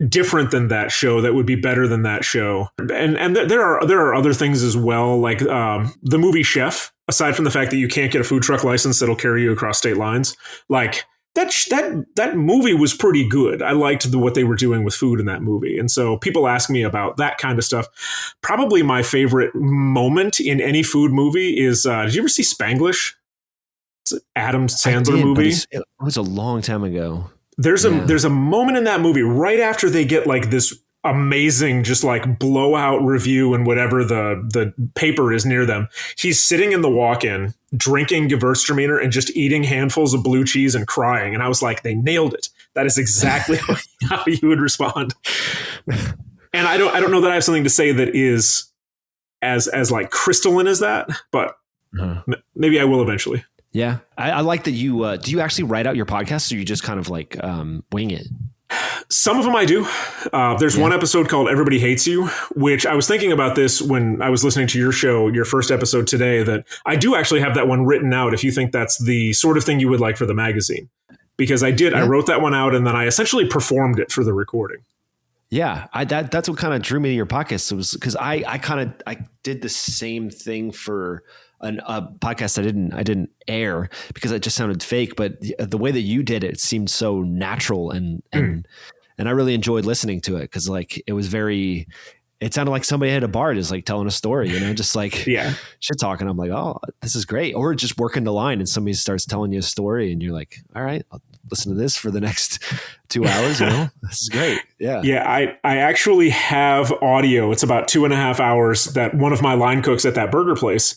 different than that show, that would be better than that show. And there are other things as well, like the movie Chef, aside from the fact that you can't get a food truck license that'll carry you across state lines. Like that movie was pretty good. I liked what they were doing with food in that movie. And so people ask me about that kind of stuff. Probably my favorite moment in any food movie is, did you ever see Spanglish? Adam Sandler movie. It was a long time ago. There's a moment in that movie right after they get like this amazing, just like blowout review and whatever the paper is near them. He's sitting in the walk-in, drinking Gewürztraminer and just eating handfuls of blue cheese and crying. And I was like, they nailed it. That is exactly how you would respond. And I don't know that I have something to say that is as like crystalline as that, but maybe I will eventually. Yeah. I like that you, do you actually write out your podcasts or you just kind of like wing it? Some of them I do. There's one episode called Everybody Hates You, which I was thinking about this when I was listening to your show, your first episode today, that I do actually have that one written out if you think that's the sort of thing you would like for the magazine. Because I wrote that one out and then I essentially performed it for the recording. Yeah, that's what kind of drew me to your podcast. It was because I did the same thing for a podcast I didn't air because it just sounded fake. But the way that you did it seemed so natural and I really enjoyed listening to it because like it sounded like somebody at a bar just like telling a story, just like shit talking. I'm like, oh, this is great. Or just working the line and somebody starts telling you a story and you're like, all right, I'll listen to this for the next 2 hours. This is great. Yeah. Yeah. I actually have audio. It's about 2.5 hours that one of my line cooks at that burger place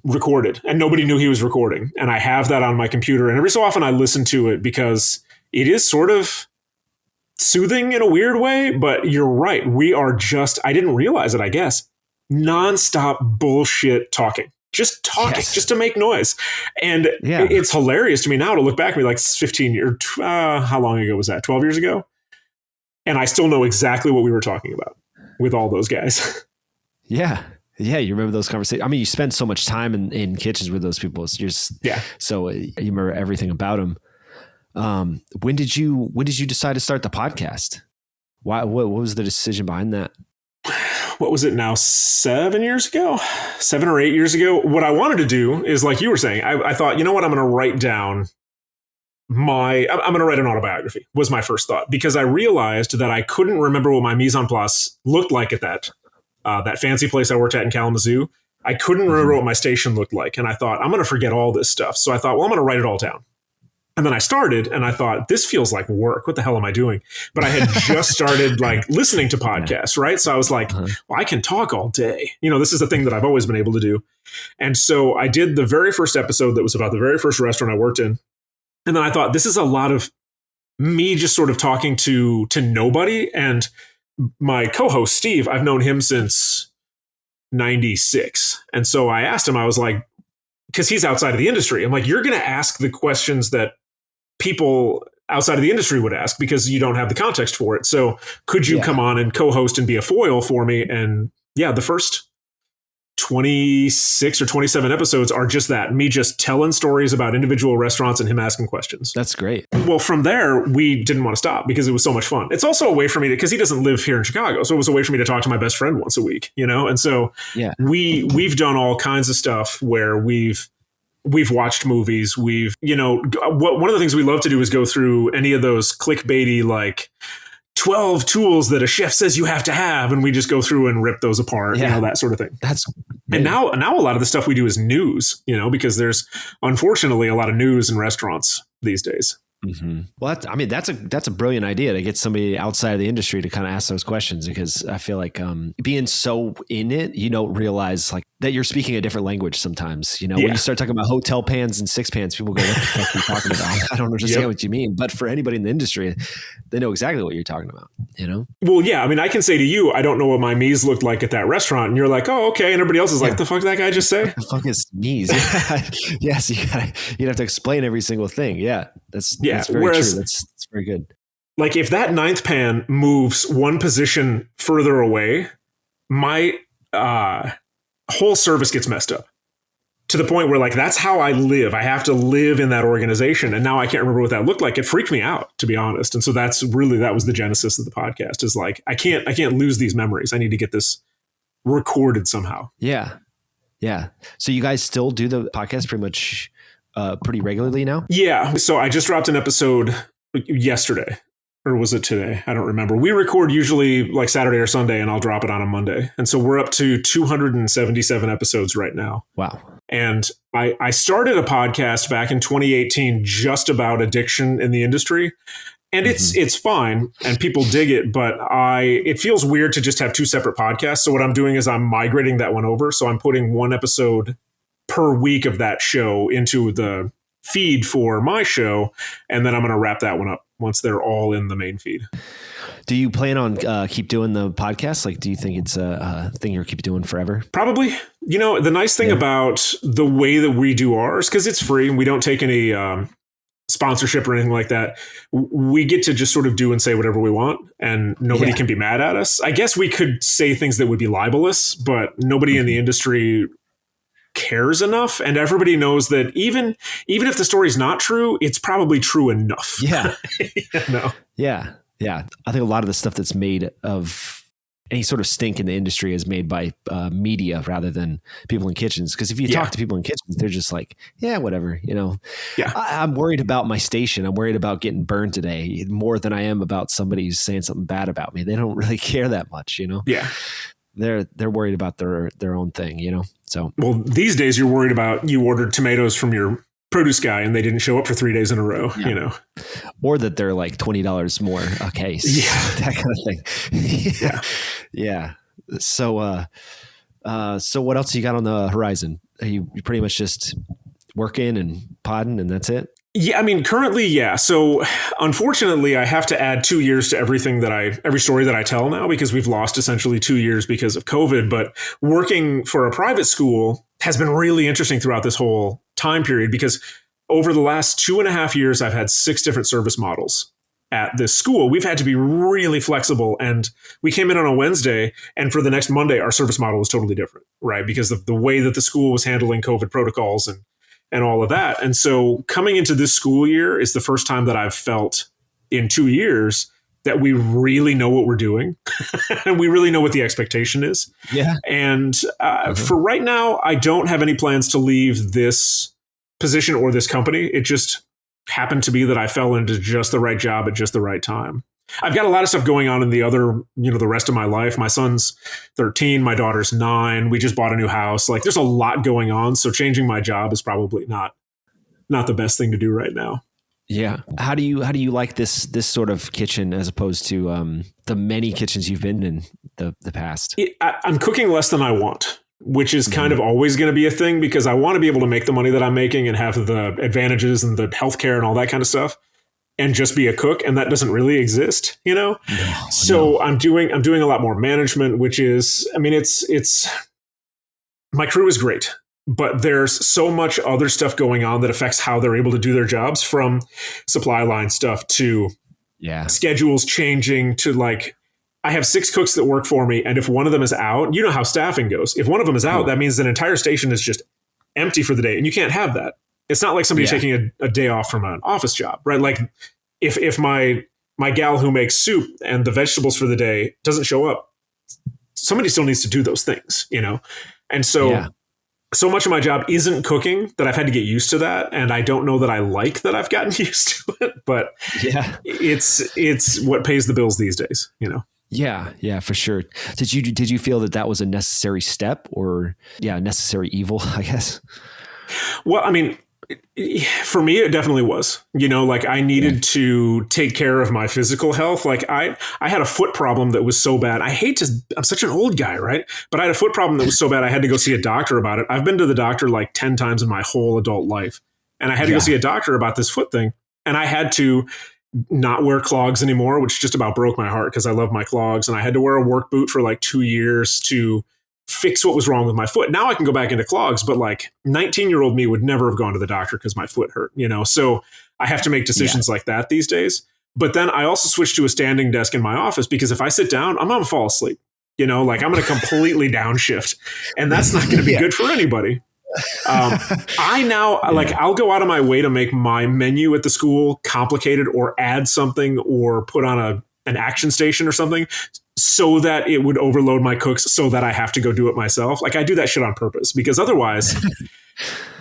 recorded and nobody knew he was recording. And I have that on my computer. And every so often I listen to it because it is sort of soothing in a weird way, but you're right. We are I didn't realize it, I guess, nonstop bullshit talking, just to make noise. And it's hilarious to me now to look back at me like 15 years, how long ago was that? 12 years ago. And I still know exactly what we were talking about with all those guys. Yeah. Yeah, you remember those conversations. I mean, you spend so much time in kitchens with those people. So so you remember everything about them. When did you decide to start the podcast? Why? What was the decision behind that? What was it now? 7 years ago, 7 or 8 years ago. What I wanted to do is, like you were saying, I thought, you know what, I'm going to write down I'm going to write an autobiography was my first thought, because I realized that I couldn't remember what my mise en place looked like at that fancy place I worked at in Kalamazoo. I couldn't remember what my station looked like. And I thought, I'm going to forget all this stuff. So I thought, well, I'm going to write it all down. And then I started and I thought, this feels like work. What the hell am I doing? But I had just started like listening to podcasts, right? So I was like, well, I can talk all day. This is the thing that I've always been able to do. And so I did the very first episode that was about the very first restaurant I worked in. And then I thought, this is a lot of me just sort of talking to nobody. And my co-host, Steve, I've known him since 96. And so I asked him, I was like, because he's outside of the industry, I'm like, you're going to ask the questions that people outside of the industry would ask because you don't have the context for it. So could you come on and co-host and be a foil for me? And yeah, the first 26 or 27 episodes are just that, me just telling stories about individual restaurants and him asking questions. That's great. Well, from there, we didn't want to stop because it was so much fun. It's also a way for me to, because he doesn't live here in Chicago. So it was a way for me to talk to my best friend once a week, you know? And so we've done all kinds of stuff where we've watched movies. We've, you know, one of the things we love to do is go through any of those clickbaity, like 12 tools that a chef says you have to have. And we just go through and rip those apart, you know, that sort of thing. And now a lot of the stuff we do is news, you know, because there's unfortunately a lot of news in restaurants these days. Mm-hmm. Well, that's a brilliant idea to get somebody outside of the industry to kind of ask those questions, because I feel like being so in it, you don't realize like that you're speaking a different language sometimes. You know, when you start talking about hotel pans and six pans, people go, "What the fuck are you talking about?" I don't understand what you mean. But for anybody in the industry, they know exactly what you're talking about. You know? Well, yeah. I mean, I can say to you, I don't know what my mise looked like at that restaurant, and you're like, "Oh, okay," and everybody else is like, "The fuck did that guy just say?" What the fuck is mise? Yes, you'd have to explain every single thing. Yeah, that's very true. That's very good. Like if that ninth pan moves one position further away, my whole service gets messed up to the point where like, that's how I live. I have to live in that organization. And now I can't remember what that looked like. It freaked me out, to be honest. And so that was the genesis of the podcast, is like, I can't lose these memories. I need to get this recorded somehow. Yeah. Yeah. So you guys still do the podcast pretty regularly now? Yeah. So I just dropped an episode yesterday, or was it today? I don't remember. We record usually like Saturday or Sunday, and I'll drop it on a Monday. And so we're up to 277 episodes right now. Wow. And I started a podcast back in 2018 just about addiction in the industry. And it's fine and people dig it, but it feels weird to just have two separate podcasts. So what I'm doing is I'm migrating that one over. So I'm putting one episode per week of that show into the feed for my show, and then I'm going to wrap that one up once they're all in the main feed. Do you plan on keep doing the podcast? Like, do you think it's a thing you'll keep doing forever? Probably. You know, the nice thing about the way that we do ours, because it's free and we don't take any sponsorship or anything like that, we get to just sort of do and say whatever we want, and nobody can be mad at us. I guess we could say things that would be libelous, but nobody in the industry cares enough, and everybody knows that even if the story's not true, it's probably true enough. Yeah. No. Yeah. I think a lot of the stuff that's made of any sort of stink in the industry is made by media rather than people in kitchens. Because if you talk to people in kitchens, they're just like, yeah, whatever, you know. Yeah. I'm worried about my station. I'm worried about getting burned today more than I am about somebody who's saying something bad about me. They don't really care that much, you know. Yeah. They're worried about their own thing, you know? So, well, these days you're worried about, you ordered tomatoes from your produce guy and they didn't show up for 3 days in a row, you know, or that they're like $20 more a case, that kind of thing. Yeah. So what else you got on the horizon? Are you pretty much just working and podding and that's it? Yeah, I mean, currently, yeah. So unfortunately, I have to add 2 years to every story that I tell now, because we've lost essentially 2 years because of COVID. But working for a private school has been really interesting throughout this whole time period, because over the last 2.5 years, I've had 6 different service models at this school. We've had to be really flexible. And we came in on a Wednesday, and for the next Monday, our service model was totally different, right? Because of the way that the school was handling COVID protocols and all of that. And so coming into this school year is the first time that I've felt in 2 years that we really know what we're doing and we really know what the expectation is. Yeah. And for right now, I don't have any plans to leave this position or this company. It just happened to be that I fell into just the right job at just the right time. I've got a lot of stuff going on in the rest of my life. My son's 13, my daughter's 9. We just bought a new house. Like, there's a lot going on. So changing my job is probably not the best thing to do right now. Yeah. How do you like this sort of kitchen as opposed to the many kitchens you've been in the past? I'm cooking less than I want, which is kind of always going to be a thing, because I want to be able to make the money that I'm making and have the advantages and the healthcare and all that kind of stuff, and just be a cook. And that doesn't really exist, you know? No. I'm doing a lot more management, which is, I mean, it's my crew is great. but there's so much other stuff going on that affects how they're able to do their jobs, from supply line stuff to schedules changing to like, I have 6 cooks that work for me. And if one of them is out, you know how staffing goes. If one of them is out, that means an entire station is just empty for the day. And you can't have that. It's not like somebody taking a day off from an office job, right? Like if my gal who makes soup and the vegetables for the day doesn't show up, somebody still needs to do those things, you know? And so, so much of my job isn't cooking that I've had to get used to that. And I don't know that I like that I've gotten used to it, but it's what pays the bills these days, you know? Yeah, for sure. Did you feel that was a necessary step, or necessary evil, I guess? Well, I mean, for me, it definitely was, you know, like I needed to take care of my physical health. Like I had a foot problem that was so bad. I'm such an old guy, right? But I had a foot problem that was so bad I had to go see a doctor about it. I've been to the doctor like 10 times in my whole adult life. And I had to go see a doctor about this foot thing. And I had to not wear clogs anymore, which just about broke my heart because I love my clogs. And I had to wear a work boot for like 2 years to fix what was wrong with my foot. Now I can go back into clogs, but like 19-year-old me would never have gone to the doctor because my foot hurt, you know? So I have to make decisions like that these days. But then I also switched to a standing desk in my office because if I sit down, I'm going to fall asleep, you know, like I'm going to completely downshift, and that's not going to be good for anybody. I now like I'll go out of my way to make my menu at the school complicated or add something or put on an action station or something so that it would overload my cooks so that I have to go do it myself. Like I do that shit on purpose because otherwise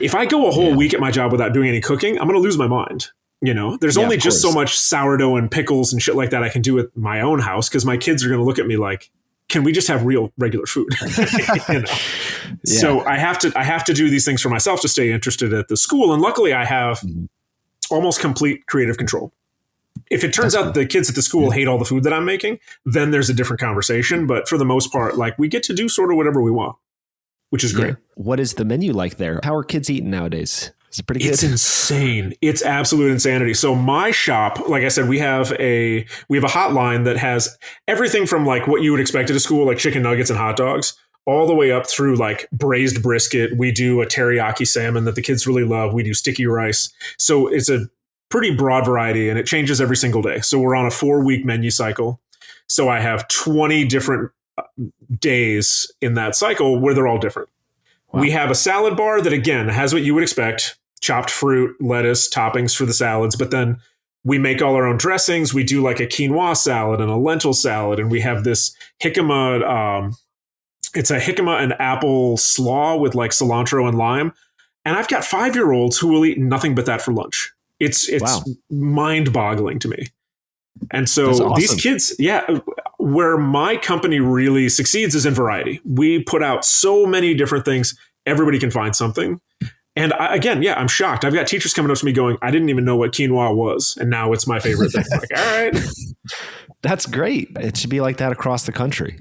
if I go a whole week at my job without doing any cooking, I'm going to lose my mind. You know, there's only just so much sourdough and pickles and shit like that I can do at my own house because my kids are going to look at me like, can we just have regular food? You know? So I have to do these things for myself to stay interested at the school. And luckily I have almost complete creative control. If it turns out the kids at the school hate all the food that I'm making, then there's a different conversation. But for the most part, like we get to do sort of whatever we want, which is great. What is the menu like there? How are kids eating nowadays? Is it pretty good? It's insane. It's absolute insanity. So my shop, like I said, we have a hotline that has everything from like what you would expect at a school, like chicken nuggets and hot dogs, all the way up through like braised brisket. We do a teriyaki salmon that the kids really love. We do sticky rice. So it's a pretty broad variety and it changes every single day. So we're on a 4-week menu cycle. So I have 20 different days in that cycle where they're all different. Wow. We have a salad bar that, again, has what you would expect: chopped fruit, lettuce, toppings for the salads. But then we make all our own dressings. We do like a quinoa salad and a lentil salad. And we have this jicama, it's a jicama and apple slaw with like cilantro and lime. And I've got 5-year-olds who will eat nothing but that for lunch. It's mind-boggling to me. And so these kids, where my company really succeeds is in variety. We put out so many different things. Everybody can find something. And I'm shocked. I've got teachers coming up to me going, I didn't even know what quinoa was. And now it's my favorite thing. Like, all right. That's great. It should be like that across the country.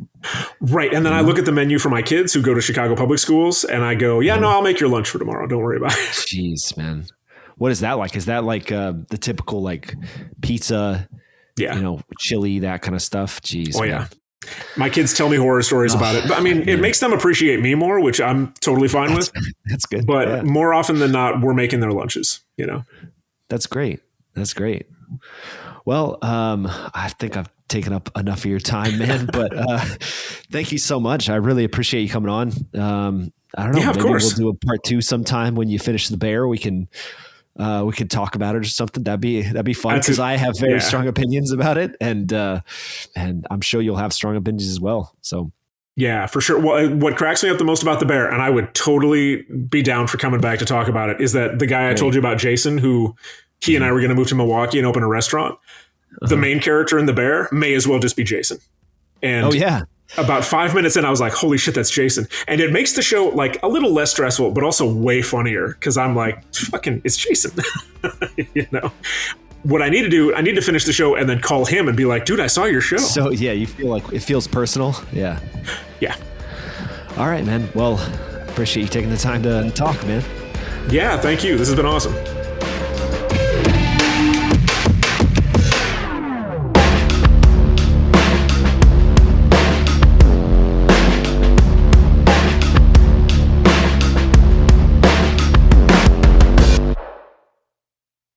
Right. And then I look at the menu for my kids who go to Chicago public schools and I go, I'll make your lunch for tomorrow. Don't worry about it. Jeez, man. What is that like? Is that like the typical like pizza, chili, that kind of stuff? Jeez. Oh, yeah. My kids tell me horror stories about it. But I mean, it makes them appreciate me more, which I'm totally fine with. That's good. But more often than not, we're making their lunches, you know? That's great. Well, I think I've taken up enough of your time, man, but thank you so much. I really appreciate you coming on. I don't know. Yeah, of course. We'll do a part 2 sometime when you finish the bear. We can talk about it or something. That'd be fun because I have very strong opinions about it, and I'm sure you'll have strong opinions as well. So yeah, for sure. Well, what cracks me up the most about the bear, and I would totally be down for coming back to talk about it, is that the guy I told you about, Jason, who he and I were going to move to Milwaukee and open a restaurant. The main character in the bear may as well just be Jason. And about 5 minutes in, I was like, holy shit, that's Jason. And it makes the show like a little less stressful, but also way funnier because I'm like, fucking, it's Jason. You know, what I need to do, I need to finish the show and then call him and be like, dude, I saw your show. So you feel like it feels personal. Yeah. Yeah. All right, man. Well, appreciate you taking the time to talk, man. Yeah. Thank you. This has been awesome.